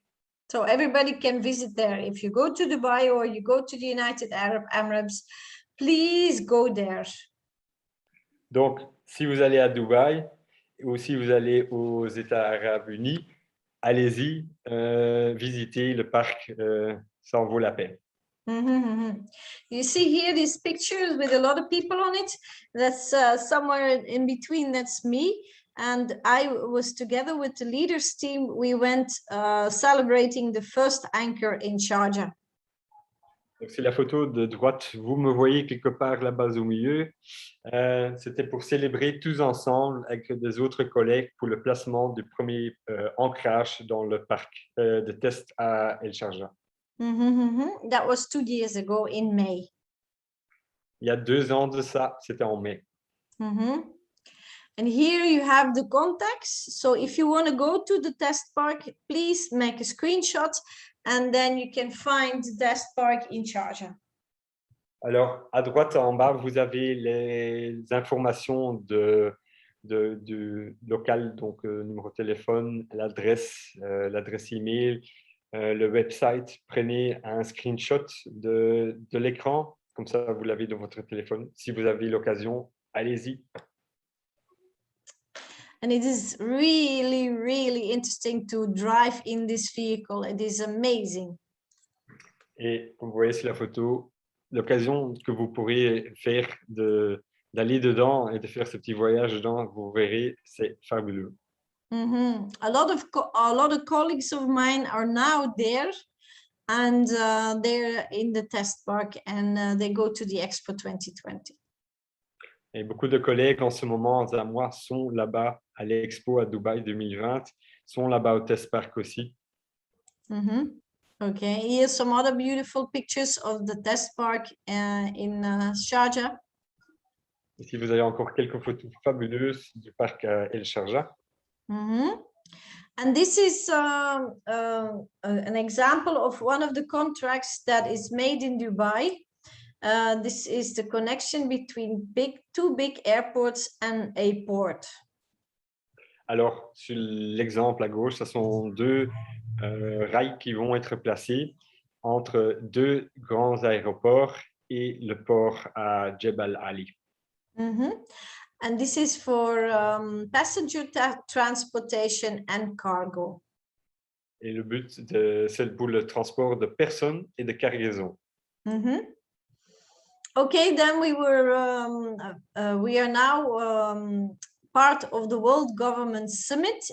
So everybody can visit there. If you go to Dubai or you go to the United Arab Emirates, please go there. Donc, si vous allez à Dubaï ou si vous allez aux États arabes unis, allez-y, visitez le parc, ça en vaut la peine. You see here these pictures with a lot of people on it. That's somewhere in between, that's me. And I was together with the leaders team. We went celebrating the first anchor in Sharjah. C'est la photo de droite. Vous me voyez quelque part là-bas au milieu. C'était pour célébrer tous ensemble avec des autres collègues pour le placement du premier ancrage dans le parc de test à El Sharjah. That was 2 years ago in May. Il y a 2 ans de ça, c'était en mai. And here you have the contacts. So if you want to go to the test park, please make a screenshot and then you can find the test park in Sharjah. Alors, à droite en bas, vous avez les informations du local, donc numéro de téléphone, l'adresse email, le website. Prenez un screenshot de l'écran, comme ça vous l'avez dans votre téléphone. Si vous avez l'occasion, allez-y. And it is really, really interesting to drive in this vehicle. It is amazing. Et comme vous voyez sur la photo, l'occasion que vous pourrez faire d'aller dedans et de faire ce petit voyage dedans, vous verrez, c'est fabuleux. A lot of colleagues of mine are now there, and they're in the test park, and they go to the Expo 2020. Et beaucoup de collègues en ce moment à moi sont là-bas à l'Expo à Dubaï 2020, sont là-bas au test park aussi. Okay, here's some other beautiful pictures of the test park in Sharjah. Ici, vous avez encore quelques photos fabuleuses du parc à El Sharjah. And this is an example of one of the contracts that is made in Dubai. This is the connection between two big airports and a port. Alors, sur l'exemple à gauche, ce sont 2 rails qui vont être placés entre 2 grands aéroports et le port à Jebel Ali. And this is for passenger transportation and cargo. Et le but, c'est pour le transport de personnes et de cargaisons. Okay, then we are now part of the World Government Summit.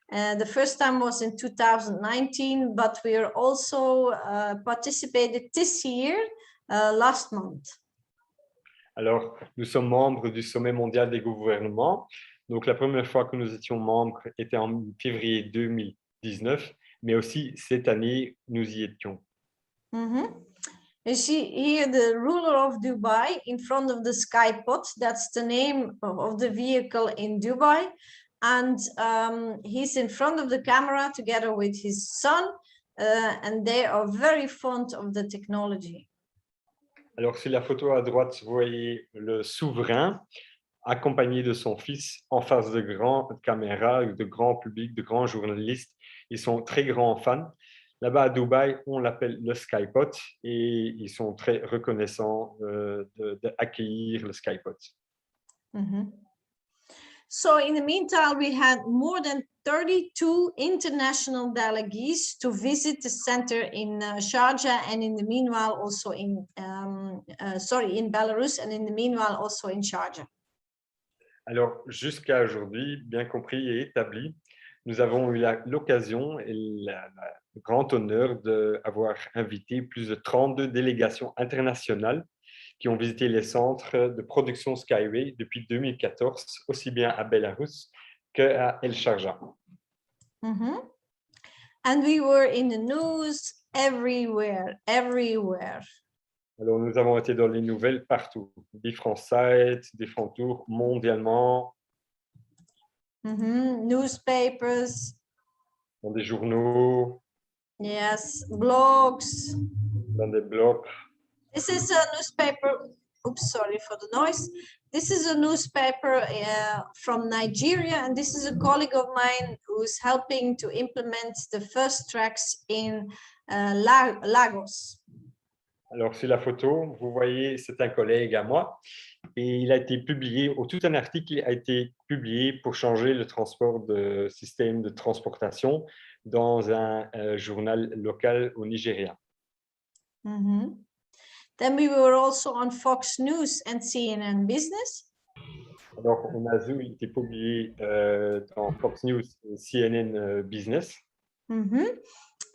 The first time was in 2019, but we are also participated this year, last month. Alors, nous sommes membres du Sommet mondial des gouvernements. Donc, la première fois que nous étions membres était en février 2019, mais aussi cette année, nous y étions. You see here the ruler of Dubai in front of the Skypod. That's the name of the vehicle in Dubai. And he's in front of the camera together with his son. And they are very fond of the technology. Alors, sur la photo à droite, vous voyez le souverain accompagné de son fils en face de grandes caméras, de grands publics, de grands journalistes. Ils sont très grands fans. Là-bas à Dubaï, on l'appelle le Skypod et ils sont très reconnaissants d'accueillir le Skypod. So in the meantime, we had more than 32 international delegates to visit the center in Sharjah, and in the meanwhile also in Belarus, and in the meanwhile also in Sharjah. Alors, jusqu'à aujourd'hui, bien compris et établi, nous avons eu l'occasion et le grand honneur d'avoir invité plus de 32 délégations internationales qui ont visité les centres de production Skyway depuis 2014, aussi bien à Belarus qu'à El Sharjah. And we were in the news everywhere. Alors, nous avons été dans les nouvelles partout, différents sites, différents tours mondialement. Newspapers. Dans des journaux. Yes, blogs. Dans des blogs. This is a newspaper. Oops, sorry for the noise. This is a newspaper from Nigeria, and this is a colleague of mine who's helping to implement the first tracks in Lagos. Alors, sur la photo, vous voyez, c'est un collègue à moi, et il a été publié, tout un article a été publié pour changer le transport de système de transportation dans un journal local au Nigeria. Then we were also on Fox News and CNN Business. Alors, on a vu, il était publié dans Fox News et CNN Business.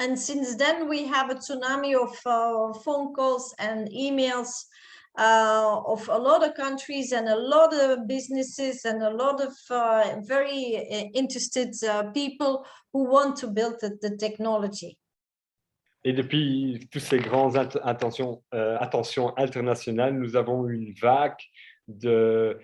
And since then, we have a tsunami of phone calls and emails of a lot of countries and a lot of businesses and a lot of very interested people who want to build the technology. Et depuis toutes ces grandes attentions internationales, nous avons eu une vague de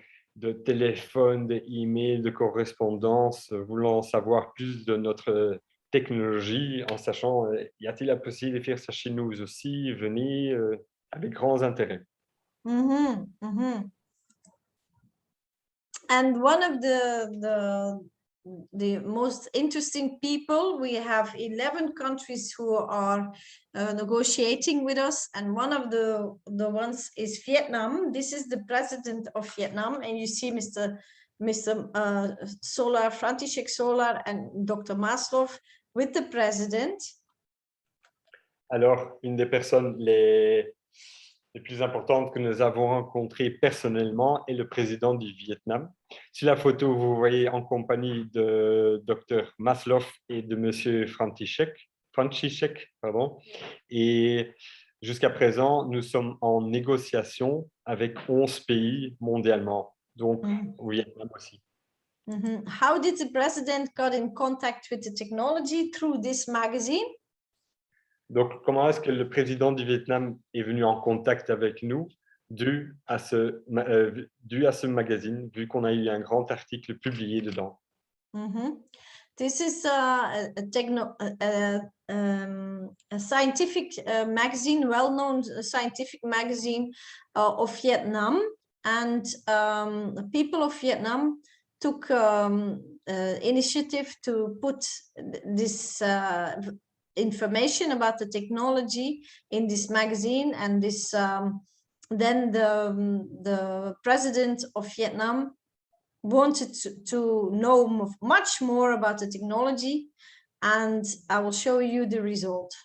téléphones, d'emails, de correspondances, voulant savoir plus de notre technologie, en sachant, y a-t-il la possibilité de faire ça chez nous aussi, venez avec grands intérêts. And one of the most interesting people, we have 11 countries who are negotiating with us, and one of the ones is Vietnam. This is the president of Vietnam, and you see Mr. Solar, František Solar, and Dr. Maslov with the president. Alors, une des personnes les plus importantes que nous avons rencontrées personnellement est le président du Vietnam. Sur la photo, vous voyez en compagnie de Dr. Maslov et de M. František. Et jusqu'à présent, nous sommes en négociation avec 11 pays mondialement, donc au Vietnam aussi. How did the president got in contact with the technology? Through this magazine? Donc, comment est-ce que le président du Vietnam est venu en contact avec nous dû à ce magazine, vu qu'on a eu un grand article publié dedans? This is a scientific magazine, well-known scientific magazine of Vietnam, and people of Vietnam took initiative to put this information about the technology in this magazine, and this then the president of Vietnam wanted to know much more about the technology, and I will show you the result.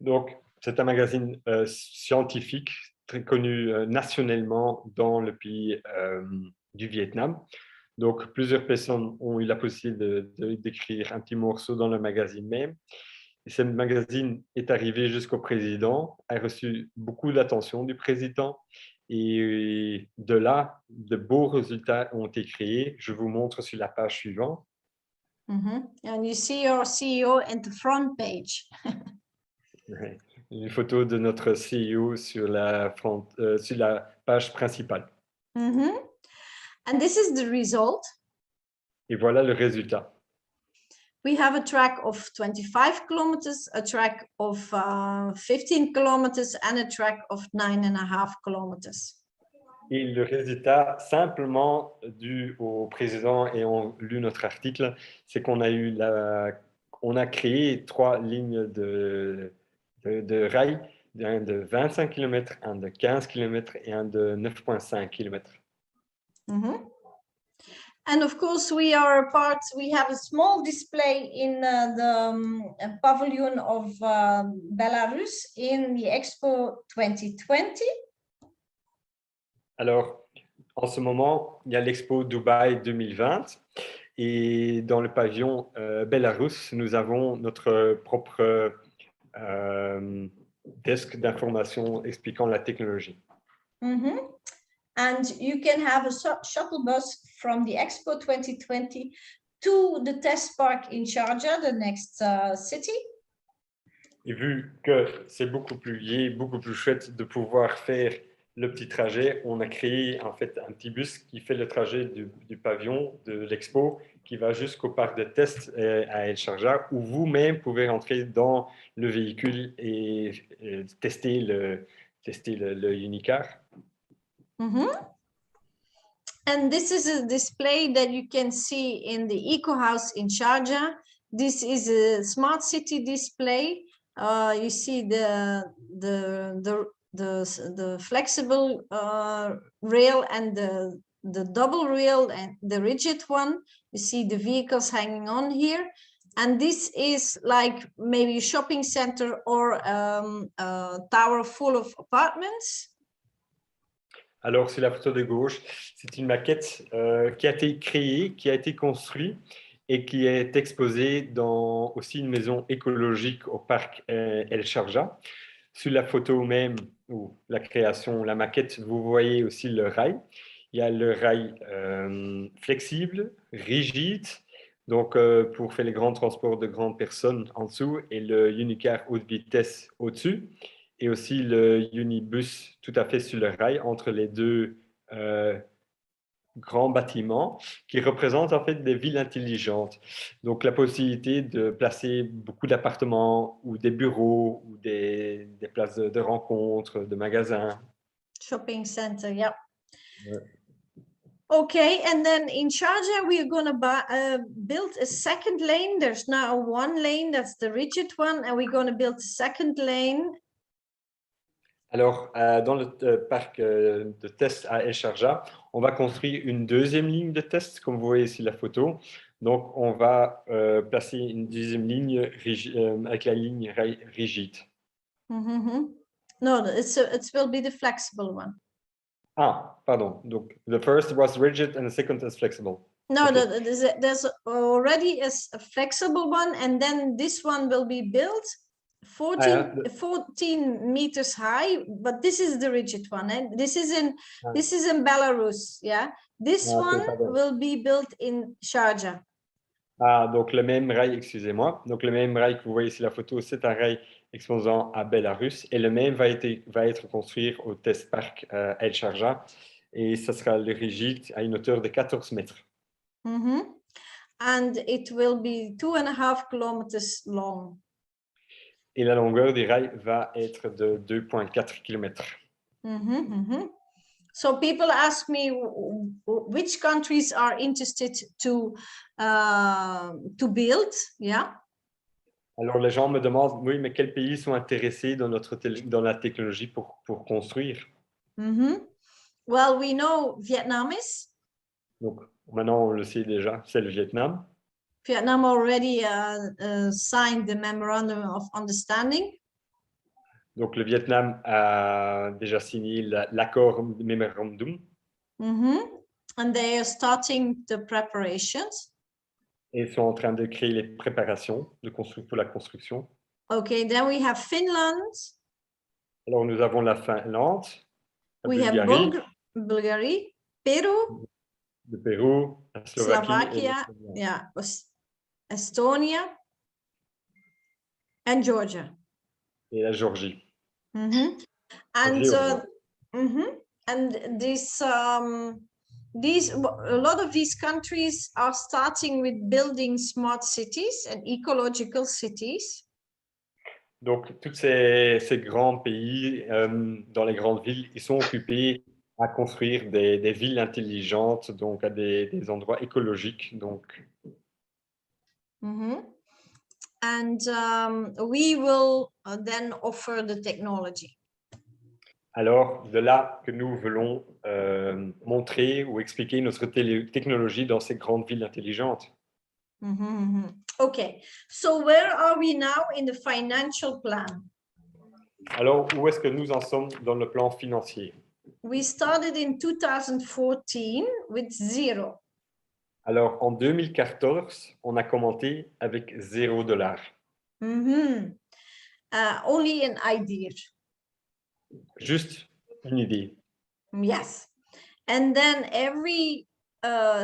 Donc, c'est un magazine scientifique très connu nationalement dans le pays du Vietnam. Donc, plusieurs personnes ont eu la possibilité d'écrire un petit morceau dans le magazine même. Et ce magazine est arrivé jusqu'au président, a reçu beaucoup d'attention du président. Et de là, de beaux résultats ont été créés. Je vous montre sur la page suivante. And you see your CEO at the front page. Une photo de notre CEO sur la page principale. And this is the result. Et voilà le résultat. We have a track of 25 kilometers, a track of 15 kilometers, and a track of 9.5 kilometers. Et le résultat, simplement dû au président et ont lu notre article, c'est qu'on a créé 3 lignes de rail, un de 25 km, un de 15 km et un de 9,5 km. And of course, we are part, we have a small display in the pavilion of Belarus in the Expo 2020. Alors, en ce moment, il y a l'Expo Dubaï 2020 et dans le pavillon Belarus, nous avons notre propre desk d'information expliquant la technologie. Mm-hmm. And you can have a shuttle bus from the Expo 2020 to the test park in Sharjah, the next city. Et vu que c'est beaucoup plus gai, beaucoup plus chouette de pouvoir faire le petit trajet, on a créé en fait un petit bus qui fait le trajet du pavillon de l'expo qui va jusqu'au parc de test à El Sharjah où vous-même pouvez rentrer dans le véhicule et tester le Unicar. Mm-hmm. And this is a display that you can see in the Eco House in Sharjah. This is a smart city display. You see the flexible rail and the double rail and the rigid one. You see the vehicles hanging on here. And this is like maybe a shopping center or a tower full of apartments. Alors, c'est la photo de gauche. C'est une maquette qui a été créée, qui a été construite et qui est exposée dans aussi une maison écologique au parc El Sharjah. Sur la photo même, ou la création, la maquette, vous voyez aussi le rail. Il y a le rail flexible, rigide, donc pour faire les grands transports de grandes personnes en dessous, et le Unicar haute vitesse au-dessus. Et aussi le Unibus tout à fait sur le rail entre les deux grands bâtiments qui représentent en fait des villes intelligentes. Donc la possibilité de placer beaucoup d'appartements ou des bureaux ou des places de rencontres, de magasins. Shopping center, yeah. Ouais. Okay, and then in Sharjah, we're going to build a second lane. There's now one lane, that's the rigid one, and we're going to build a second lane. Alors, dans le parc de test à El Sharjah, on va construire une deuxième ligne de test, comme vous voyez ici la photo. Donc, on va placer une deuxième ligne avec la ligne rigide. Mm-hmm. No, it will be the flexible one. Ah, pardon. Donc, the first was rigid and the second is flexible. No, Okay. there's already a flexible one, and then this one will be built 14 meters high, but this is the rigid one, and this is in Belarus, yeah. This one will be built in Sharjah. Ah, donc le même rail, excusez-moi. Donc le même rail que vous voyez ici la photo, c'est un rail exposant à Belarus, et le même va être construit au test park El Sharjah, et ça sera le rigide à une hauteur de 14 mètres. Mm-hmm. And it will be 2.5 kilometers long. Et la longueur des rails va être de 2,4 km. Mm-hmm, mm-hmm. So people ask me which countries are interested to build, yeah. Alors les gens me demandent, oui, mais quels pays sont intéressés dans la technologie pour construire? Mm-hmm. Well, we know Vietnamese. Donc maintenant on le sait déjà, c'est le Vietnam. Vietnam already signed the memorandum of understanding. Donc le Vietnam a déjà signé l'accord memorandum. Mm-hmm. And they are starting the preparations. Et sont en train de créer les préparations pour la construction. Okay, then we have Finland. Alors nous avons la Finlande, la we Bulgarie, have Bulgarie, Peru, le Pérou, la Slovakia, yeah, Estonia, and Georgia. Et la Géorgie. Mm-hmm. And a lot of these countries are starting with building smart cities and ecological cities. Donc, tous ces grands pays, dans les grandes villes, ils sont occupés à construire des villes intelligentes, donc à des endroits écologiques. Donc. Mm-hmm. And we will then offer the technology. Alors, de là que nous voulons montrer ou expliquer notre technologie dans ces grandes villes intelligentes. Okay, so where are we now in the financial plan? Alors, où est-ce que nous en sommes dans le plan financier? We started in 2014 with 0. Alors, en 2014, on a commencé avec $0. Only an idea. Juste une idée. Yes. And then every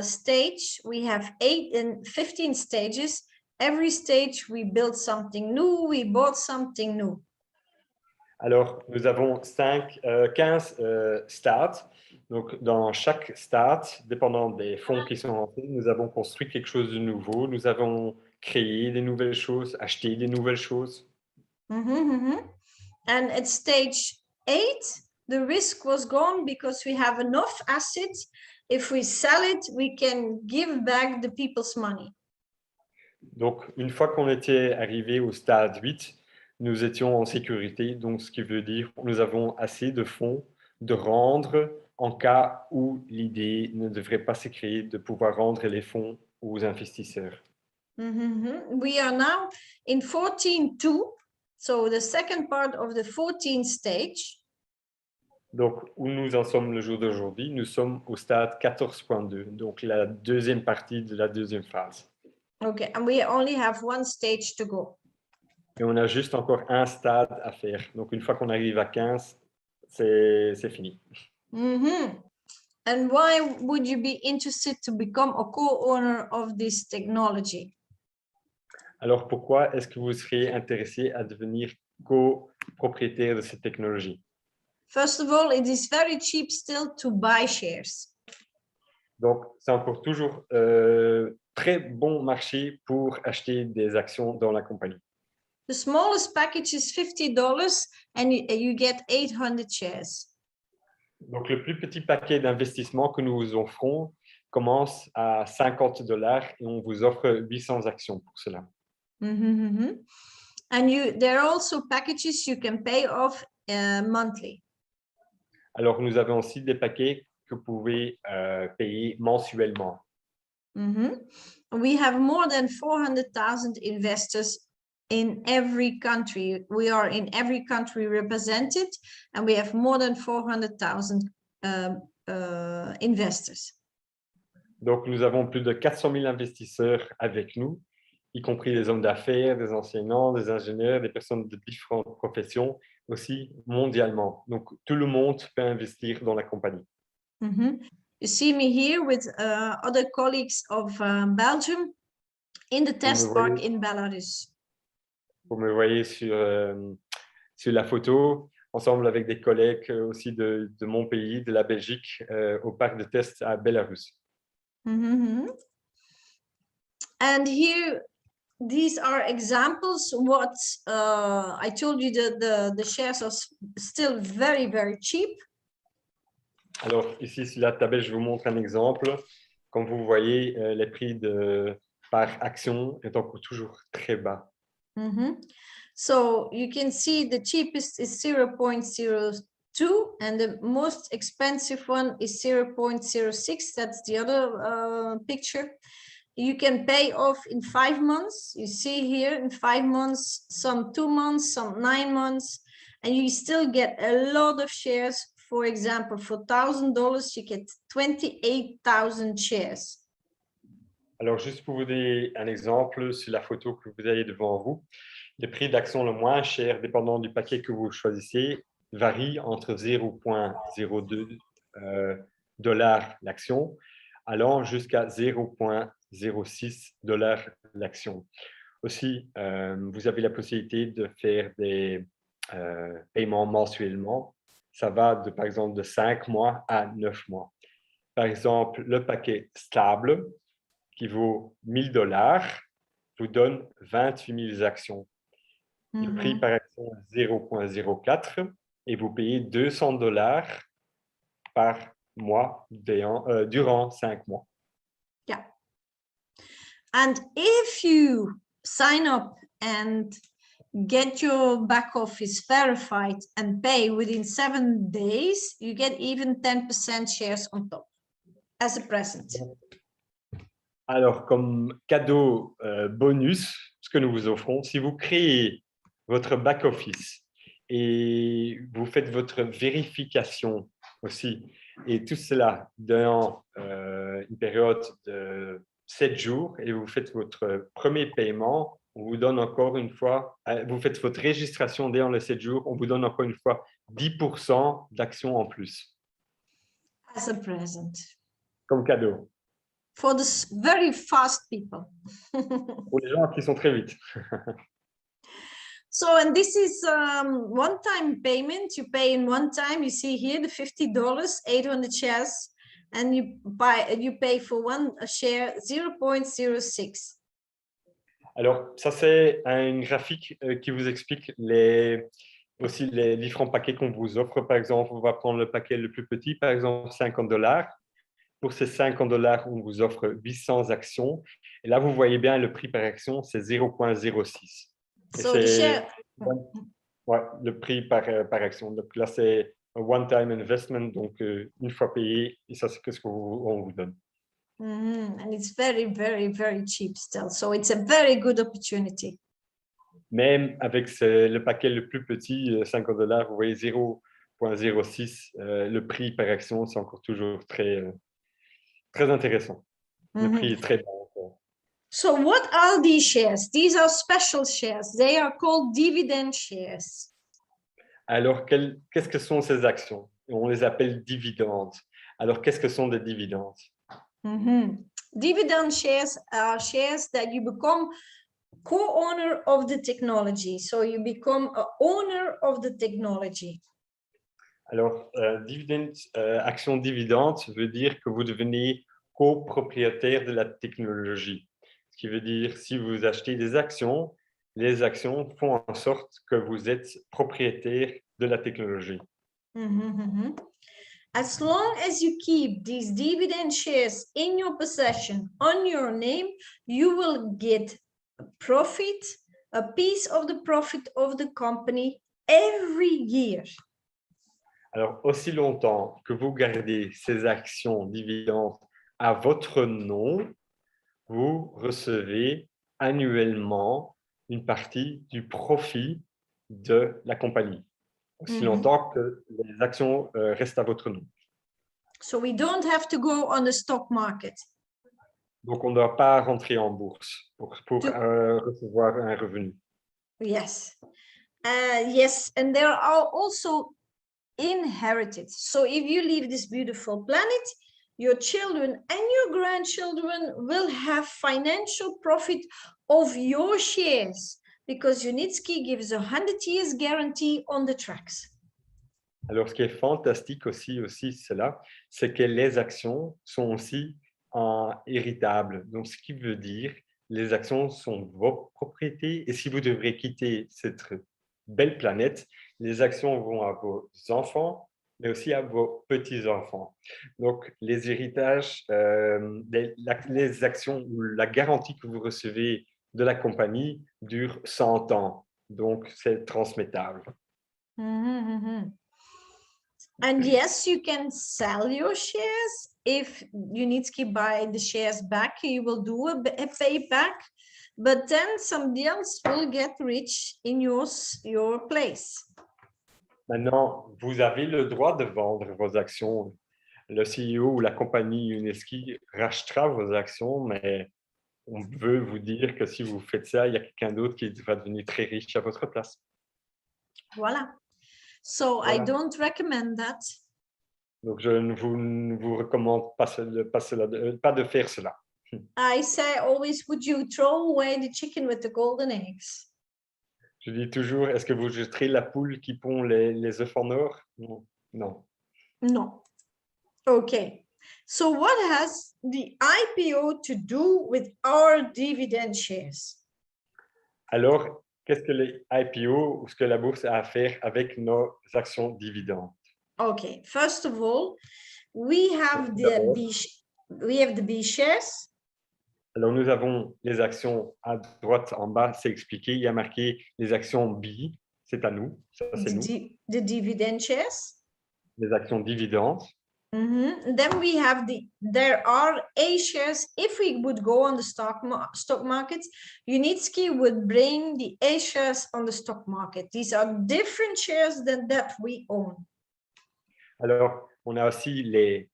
stage, we have 8 and 15 stages. Every stage, we built something new, we bought something new. Alors, nous avons 15 stades. Donc, dans chaque stade, dépendant des fonds qui sont rentrés, nous avons construit quelque chose de nouveau. Nous avons créé des nouvelles choses, acheté des nouvelles choses. And at stage 8, the risk was gone because we have enough assets. If we sell it, we can give back the people's money. Donc, une fois qu'on était arrivé au stade 8, nous étions en sécurité. Donc, ce qui veut dire que nous avons assez de fonds de rendre en cas où l'idée ne devrait pas se créer, de pouvoir rendre les fonds aux investisseurs. We are now in 14.2. So the second part of the 14th stage. Donc, où nous en sommes le jour d'aujourd'hui, nous sommes au stade 14.2, donc la deuxième partie de la deuxième phase. Okay, and we only have one stage to go. Et on a juste encore un stade à faire. Donc, une fois qu'on arrive à 15, c'est fini. And why would you be interested to become a co-owner of this technology? Alors, pourquoi est-ce que vous seriez intéressé à devenir copropriétaire de cette technologie? First of all, it is very cheap still to buy shares. Donc, c'est encore toujours très bon marché pour acheter des actions dans la compagnie. The smallest package is $50 and you get 800 shares. Donc, le plus petit paquet d'investissement que nous vous offrons commence à $50 et on vous offre 800 actions pour cela. And there are also packages you can pay off monthly. Alors, nous avons aussi des paquets que vous pouvez payer mensuellement. We have more than 400,000 investors in every country. We are in every country represented, and we have more than 400,000 investors. Donc, nous avons plus de 400 000 investisseurs avec nous, y compris des hommes d'affaires, des enseignants, des ingénieurs, des personnes de différentes professions, aussi mondialement. Donc, tout le monde peut investir dans la compagnie. You see me here with other colleagues of Belgium in the test park in Belarus. Vous me voyez sur la photo, ensemble avec des collègues aussi de mon pays, de la Belgique, au parc de test à Belarus. And here, these are examples. What I told you that the shares are still very, very cheap. Alors, ici, sur la table, je vous montre un exemple. Comme vous voyez, les prix par action est encore toujours très bas. So you can see the cheapest is 0.02 and the most expensive one is 0.06. That's the other picture. You can pay off in 5 months. You see here in 5 months, some 2 months, some 9 months, and you still get a lot of shares. For example, for $1,000, you get 28,000 shares. Alors, juste pour vous donner un exemple, sur la photo que vous avez devant vous, les prix d'action le moins cher, dépendant du paquet que vous choisissez, varient entre 0,02 $ l'action, allant jusqu'à 0,06 $ l'action. Aussi, vous avez la possibilité de faire des paiements mensuellement. Ça va, par exemple, de 5 mois à 9 mois. Par exemple, le paquet stable, qui vaut $1,000, vous donne 28 000 actions. Le prix par action est 0,04 et vous payez $200 par mois durant 5 mois. Yeah. And if you sign up and get your back office verified and pay within 7 days, you get even 10% shares on top as a present. Alors, comme cadeau bonus, ce que nous vous offrons, si vous créez votre back-office et vous faites votre vérification aussi, et tout cela dans une période de 7 jours, et vous faites votre premier paiement, on vous donne encore une fois, vous faites votre registration dès les 7 jours, on vous donne encore une fois 10% d'actions en plus. As a present. Comme cadeau. For the very fast people. Pour les gens qui sont très vite. So, and this is one-time payment. You pay in one time. You see here the $50, 800 shares, and you pay for one share 0.06. Alors, ça, c'est un graphique qui vous explique aussi les différents paquets qu'on vous offre. Par exemple, on va prendre le paquet le plus petit, par exemple $50. Pour ces $50, on vous offre 800 actions. Et là, vous voyez bien, le prix par action, c'est 0.06. So the share... Ouais, le prix par action. Donc là, c'est un one-time investment, donc une fois payé, et ça, c'est ce qu'on vous donne. And it's very, very, very cheap still. So it's a very good opportunity. Même avec le paquet le plus petit, $50, vous voyez 0.06, le prix par action, c'est encore toujours très, très intéressant. Le prix est très bon. So what are these shares? These are special shares. They are called dividend shares. Alors, qu'est-ce que sont ces actions? On les appelle dividendes. Alors, qu'est-ce que sont des dividendes? Dividend shares are shares that you become co-owner of the technology. So you become an owner of the technology. Alors, action dividende veut dire que vous devenez copropriétaire de la technologie. Ce qui veut dire, si vous achetez des actions, les actions font en sorte que vous êtes propriétaire de la technologie. As long as you keep these dividend shares in your possession, on your name, you will get a profit, a piece of the profit of the company every year. Alors, aussi longtemps que vous gardez ces actions dividendes à votre nom, vous recevez annuellement une partie du profit de la compagnie, aussi longtemps que les actions restent à votre nom. So we don't have to go on the stock market. Donc, on ne doit pas rentrer en bourse pour recevoir un revenu. Yes. Yes, and there are also inherited. So if you leave this beautiful planet, your children and your grandchildren will have financial profit of your shares because Unitsky gives a 100 years guarantee on the tracks. Alors, ce qui est fantastique aussi c'est que les actions sont aussi héritables. Donc, ce qui veut dire les actions sont vos propriétés et si vous devrez quitter cette belle planète, les actions vont à vos enfants, mais aussi à vos petits-enfants. Donc, les héritages, les actions ou la garantie que vous recevez de la compagnie dure 100 ans. Donc, c'est transmettable. And yes, you can sell your shares. If Unitsky buy the shares back, he will do a payback. But then somebody else will get rich in your place. Maintenant, vous avez le droit de vendre vos actions. Le CEO ou la compagnie Unitsky rachètera vos actions, mais on veut vous dire que si vous faites ça, il y a quelqu'un d'autre qui va devenir très riche à votre place. Voilà. So I don't recommend that. Donc, je ne vous recommande pas de faire cela. I say always, would you throw away the chicken with the golden eggs? Je dis toujours, est-ce que vous jetterez la poule qui pond les œufs en or? Non. Non. No. Okay. So what has the IPO to do with our dividend shares? Alors, qu'est-ce que les IPO ou ce que la bourse a à faire avec nos actions dividendes? Okay. First of all, we have the B shares. Alors, nous avons les actions à droite en bas, c'est expliqué. Il y a marqué les actions B, c'est à nous, ça c'est nous, the dividend shares. les actions dividendes. Then we have there are A shares. If we would go on the stock market, Unitsky would bring the A shares on the stock market. These are different shares than that we own. Alors, on a aussi les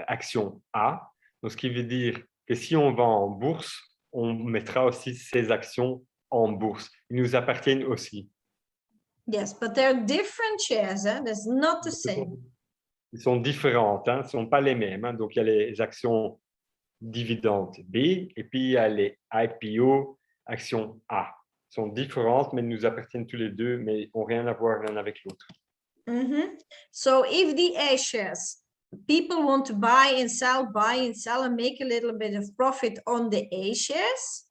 actions A, donc ce qui veut dire que si on va en bourse, on mettra aussi ces actions en bourse. Ils nous appartiennent aussi. Yes, but they're different shares. That's not the same. Ils sont différentes, hein, ne sont pas les mêmes. Hein. Donc, il y a les actions dividendes B et puis il y a les IPO actions A. Elles sont différentes, mais elles nous appartiennent tous les deux, mais n'ont rien à voir l'un avec l'autre. So if the A shares, people want to buy and sell and make a little bit of profit on the A shares.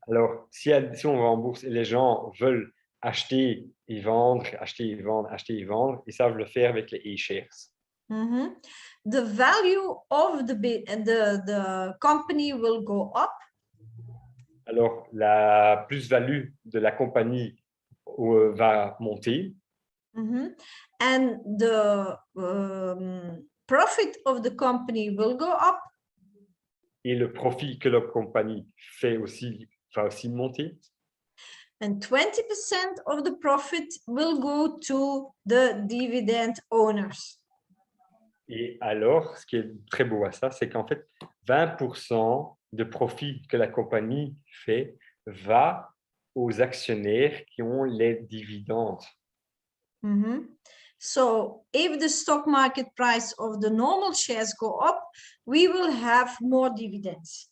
Alors, si on va en bourse et les gens veulent acheter et vendre, acheter et vendre, acheter et vendre, ils savent le faire avec les A-shares. The value of the company will go up. Alors, la plus-value de la compagnie va monter. And the profit of the company will go up. Et le profit que la compagnie fait aussi va aussi monter. And 20% of the profit will go to the dividend owners. Et alors, ce qui est très beau à ça, c'est qu'en fait, 20% de profit que la compagnie fait va aux actionnaires qui ont les dividendes. So if the stock market price of the normal shares go up, we will have more dividends.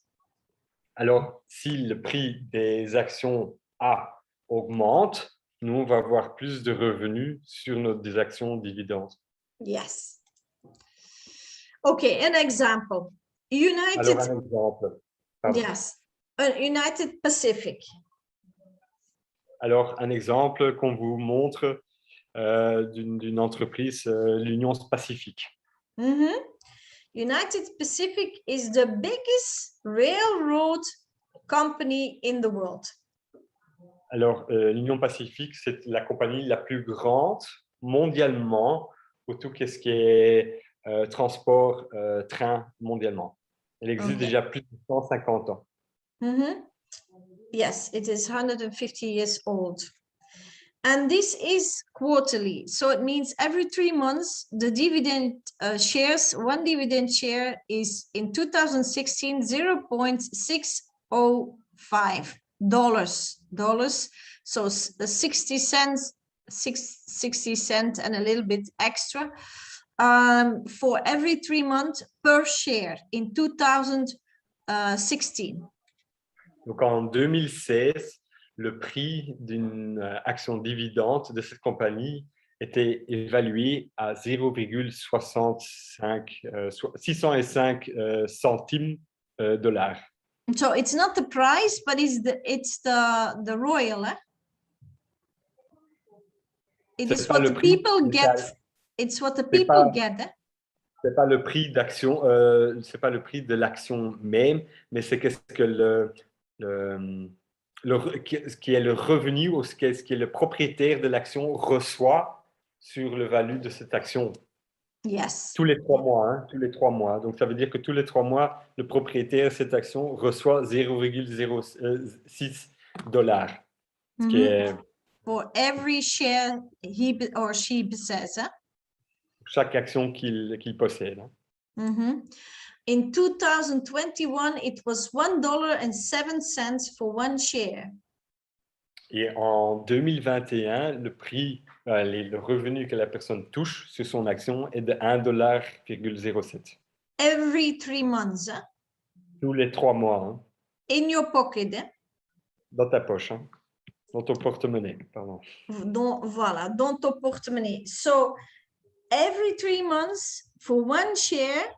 Alors, si le prix des actions A augmente, nous, on va avoir plus de revenus sur nos actions dividendes. Yes. Okay, an example. Alors, un exemple. Pardon. Yes, United Pacific. Alors, un exemple qu'on vous montre d'une entreprise, l'Union Pacifique. United Pacific is the biggest railroad company in the world. Alors, l'Union Pacifique, c'est la compagnie la plus grande mondialement pour tout ce qui est transport train mondialement. Elle existe déjà plus de 150 ans. Yes, it is 150 years old. And this is quarterly. So it means every 3 months, the dividend shares, one dividend share is in 2016, $0.605. So 60 cents, 60 cents and a little bit extra for every 3 months per share in 2016. Donc en 2016, le prix d'une action dividende de cette compagnie était évalué à 605 centimes dollars. So it's not the price, but it's the royal. It is what the people get. It's what the people get. C'est pas le prix d'action, c'est pas le prix de l'action même, mais c'est qu'est-ce que ce qui est le revenu ou ce qui est le propriétaire de l'action reçoit sur le value de cette action. Yes. Tous les 3 mois, hein, tous les 3 mois. Donc, ça veut dire que tous les 3 mois, le propriétaire de cette action reçoit 0,06 dollars. Ce qui est... For every share he or she possesses. Chaque action qu'il possède. In 2021, it was $1.07 for one share. Et en 2021, le prix, le revenu que la personne touche sur son action est de $1,07. Every 3 months. Tous les 3 mois. Hein. In your pocket. Dans ta poche. Hein. Dans ton porte-monnaie, pardon. Voilà, dans ton porte-monnaie. So, every 3 months for one share,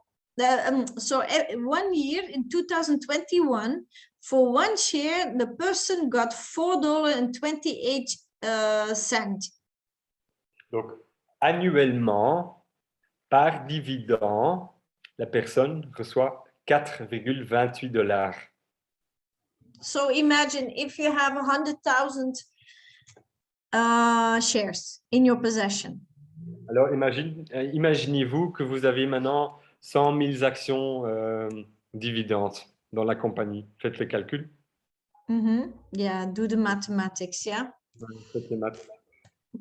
so 1 year in 2021, for one share, the person got $4.28. Donc, annuellement, par dividende, la personne reçoit $4,28. So imagine if you have 100,000 shares in your possession. Alors, imaginez-vous que vous avez maintenant 100 000 actions dividendes dans la compagnie. Faites le calcul. Yeah, do the mathematics, yeah. Faites les maths.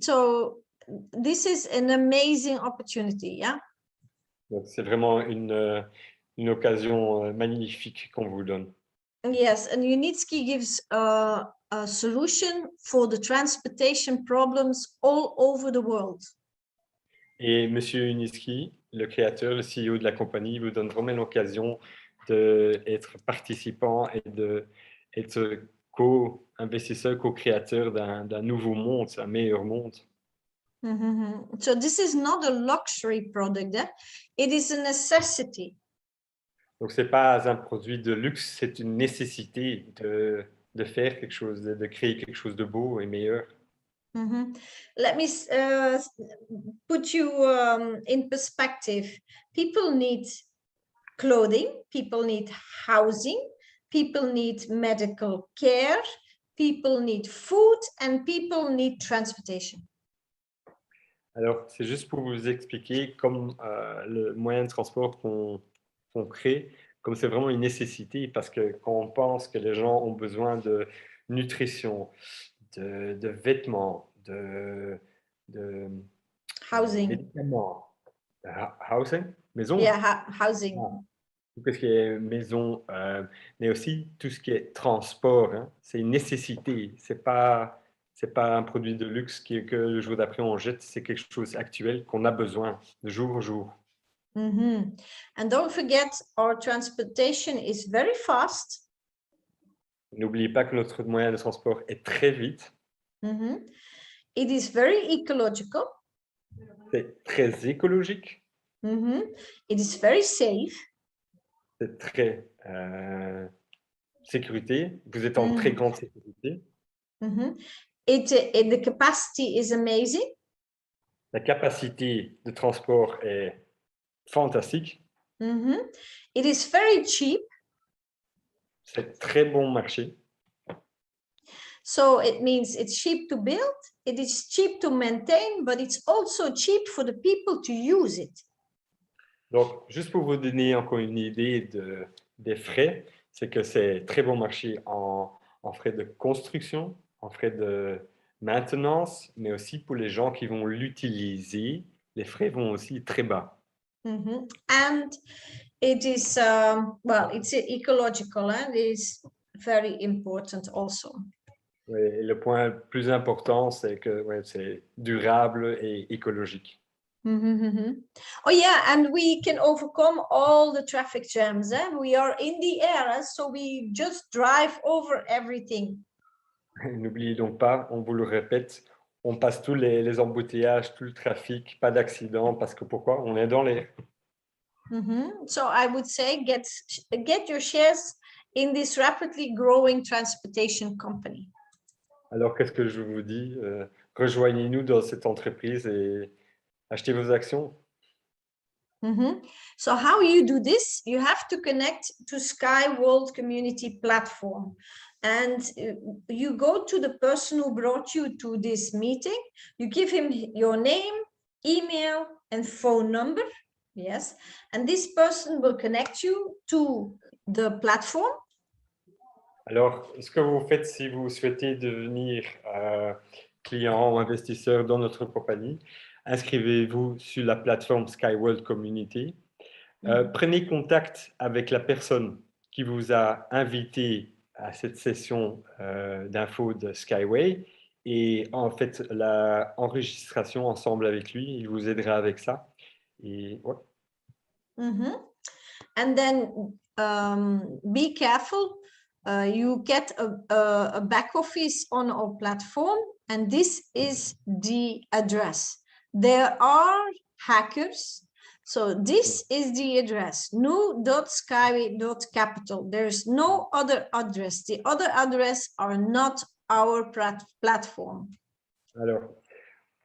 So this is an amazing opportunity, yeah. Donc, c'est vraiment une occasion magnifique qu'on vous donne. Yes, and Unitsky gives a solution for the transportation problems all over the world. Et Monsieur Uniski, le créateur, le CEO de la compagnie, vous donne vraiment l'occasion d'être participant et d'être co-investisseur, co-créateur d'un nouveau monde, un meilleur monde. So this is not a luxury product, it is a necessity. Donc, ce n'est pas un produit de luxe, c'est une nécessité de faire quelque chose, de créer quelque chose de beau et meilleur. Let me put you in perspective. People need clothing, people need housing, people need medical care, people need food, and people need transportation. Alors, c'est juste pour vous expliquer comme le moyen de transport qu'on crée, comme c'est vraiment une nécessité, parce que quand on pense que les gens ont besoin de nutrition, de vêtements, de Housing. médicaments, housing, maison, Yeah, housing. tout ce qui est maison, mais aussi tout ce qui est transport, hein, c'est une nécessité, c'est pas un produit de luxe que le jour d'après on jette, c'est quelque chose actuel qu'on a besoin de jour au jour. And don't forget, our transportation is very fast. N'oubliez pas que notre moyen de transport est très vite. It is very ecological. C'est très écologique. It is very safe. C'est très sécurité. Vous êtes en très grande sécurité. The capacity is amazing. La capacité de transport est fantastique. It is very cheap. C'est très bon marché. So it means it's cheap to build, it is cheap to maintain, but it's also cheap for the people to use it. Donc, juste pour vous donner encore une idée des frais, c'est que c'est très bon marché en frais de construction, en frais de maintenance, mais aussi pour les gens qui vont l'utiliser, les frais vont aussi très bas. And it is, well, it's ecological and it is very important also. Ouais, le point plus important, c'est que c'est durable et écologique. Oh yeah, and we can overcome all the traffic jams. We are in the air, so we just drive over everything. N'oubliez donc pas, on vous le répète, on passe tous les embouteillages, tout le trafic, pas d'accident, parce que pourquoi? On est dans l'air. So I would say get your shares in this rapidly growing transportation company. Alors, qu'est-ce que je vous dis? Rejoignez-nous dans cette entreprise et achetez vos actions. So how you do this? You have to connect to Sky World Community Platform. And you go to the person who brought you to this meeting. You give him your name, email, and phone number. Yes. And this person will connect you to the platform. Alors, ce que vous faites si vous souhaitez devenir client ou investisseur dans notre compagnie, inscrivez-vous sur la plateforme Sky World Community. Prenez contact avec la personne qui vous a invité à cette session d'info de Skyway et en fait l'enregistration ensemble avec lui, il vous aidera avec ça. Et, ouais. And then be careful. You get a back office on our platform, and this is the address. There are hackers. So this is the address, new.skyway.capital. There's no other address. The other address are not our platform. Alors,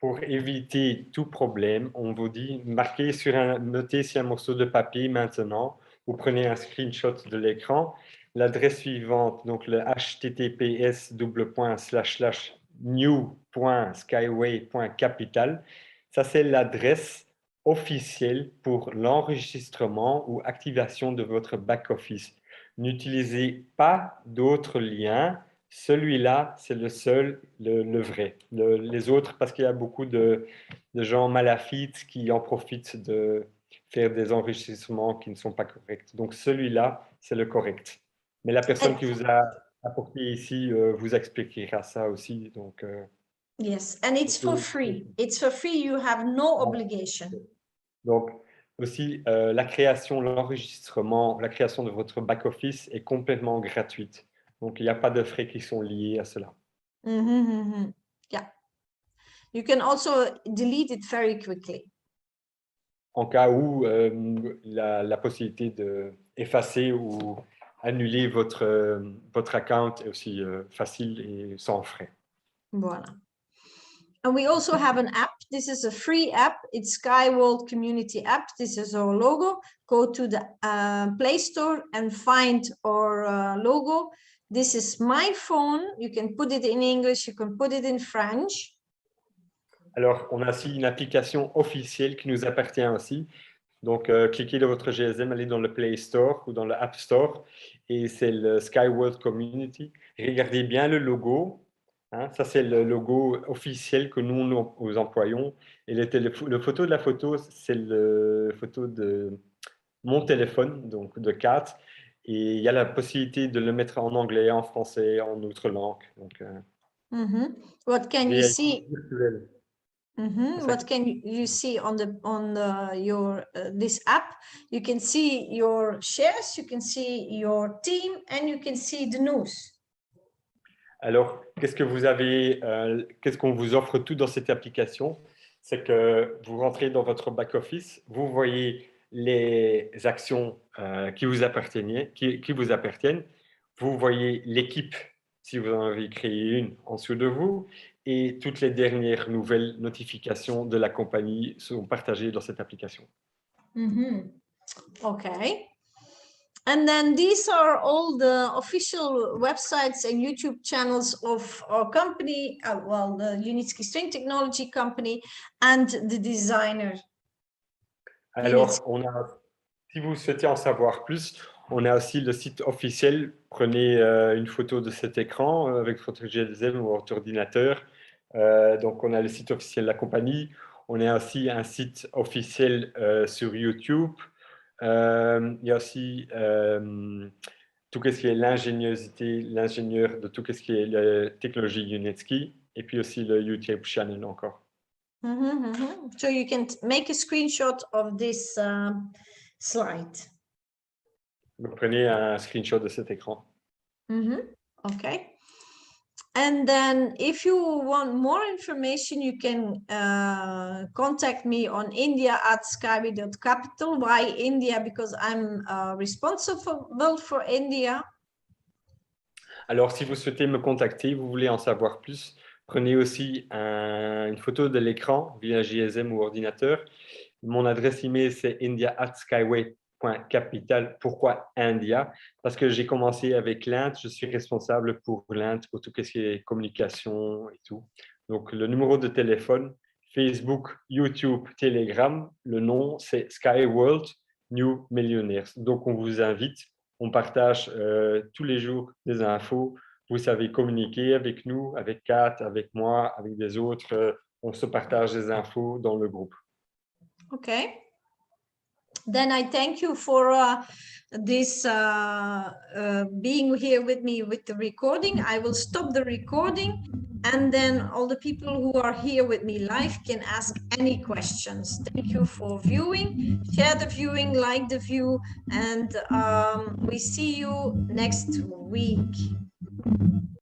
pour éviter tout problème, on vous dit notez sur un morceau de papier maintenant. Vous prenez un screenshot de l'écran l'adresse suivante, donc le https://new.skyway.capital. Ça, c'est l'adresse officielle pour l'enregistrement ou activation de votre back-office. N'utilisez pas d'autres liens. Celui-là, c'est le seul, le vrai. Les autres, parce qu'il y a beaucoup de gens malafites qui en profitent de faire des enregistrements qui ne sont pas corrects. Donc, celui-là, c'est le correct. Mais la personne qui vous a apporté ici vous expliquera ça aussi. Donc, yes, and it's for free. It's for free. You have no obligation. Donc, aussi, la création, l'enregistrement, la création de votre back-office est complètement gratuite. Donc, il n'y a pas de frais qui sont liés à cela. Yeah. You can also delete it very quickly. En cas où la possibilité d'effacer ou annuler votre account est aussi facile et sans frais. Voilà. And we also have an app. This is a free app. It's SkyWorld Community App. This is our logo. Go to the Play Store and find our logo. This is my phone. You can put it in English. You can put it in French. Alors, on a aussi une application officielle qui nous appartient aussi. Donc, cliquez dans votre GSM, allez dans le Play Store ou dans le App Store et c'est le SkyWorld Community. Regardez bien le logo. Hein, ça, c'est le logo officiel que nous employons. Et le photo de la photo, c'est le photo de mon téléphone, donc de Kat. Et il y a la possibilité de le mettre en anglais, en français, en autre langue. Donc, What can you see? Virtuel. What can you see on your this app? You can see your shares, you can see your team, and you can see the news. Alors, qu'est-ce qu'on vous offre tout dans cette application? C'est que vous rentrez dans votre back-office, vous voyez les actions qui vous appartiennent, vous voyez l'équipe, si vous en avez créé une en dessous de vous, et toutes les dernières nouvelles notifications de la compagnie sont partagées dans cette application. Okay. And then these are all the official websites and YouTube channels of our company, well, the Unitsky String Technology Company and the designer. Alors, si vous souhaitez en savoir plus, on a aussi le site officiel. Prenez une photo de cet écran avec votre GSM ou votre ordinateur. Donc, on a le site officiel de la compagnie. On a aussi un site officiel sur YouTube. Il y a aussi tout ce qui est l'ingénieur de tout ce qui est la technologie Unitsky, et puis aussi le YouTube channel encore. So you can make a screenshot of this slide. Vous prenez un screenshot de cet écran. Okay. And then if you want more information, you can contact me on india@skyway.capital. Why India? Because I'm responsible for India. Alors, si vous souhaitez me contacter, vous voulez en savoir plus, prenez aussi une photo de l'écran via GSM ou ordinateur. Mon adresse email, c'est india@skyway.capital. Pourquoi India? Parce que j'ai commencé avec l'Inde, je suis responsable pour l'Inde, pour tout ce qui est communication et tout. Donc, le numéro de téléphone, Facebook, YouTube, Telegram, le nom, c'est SkyWorld New Millionaires. Donc, on vous invite, on partage tous les jours des infos. Vous savez communiquer avec nous, avec Kat, avec moi, avec des autres. On se partage des infos dans le groupe. Okay. Then I thank you for this being here with me with the recording. I will stop the recording, and then all the people who are here with me live can ask any questions. Thank you for viewing. Share the viewing, like the view, and we see you next week.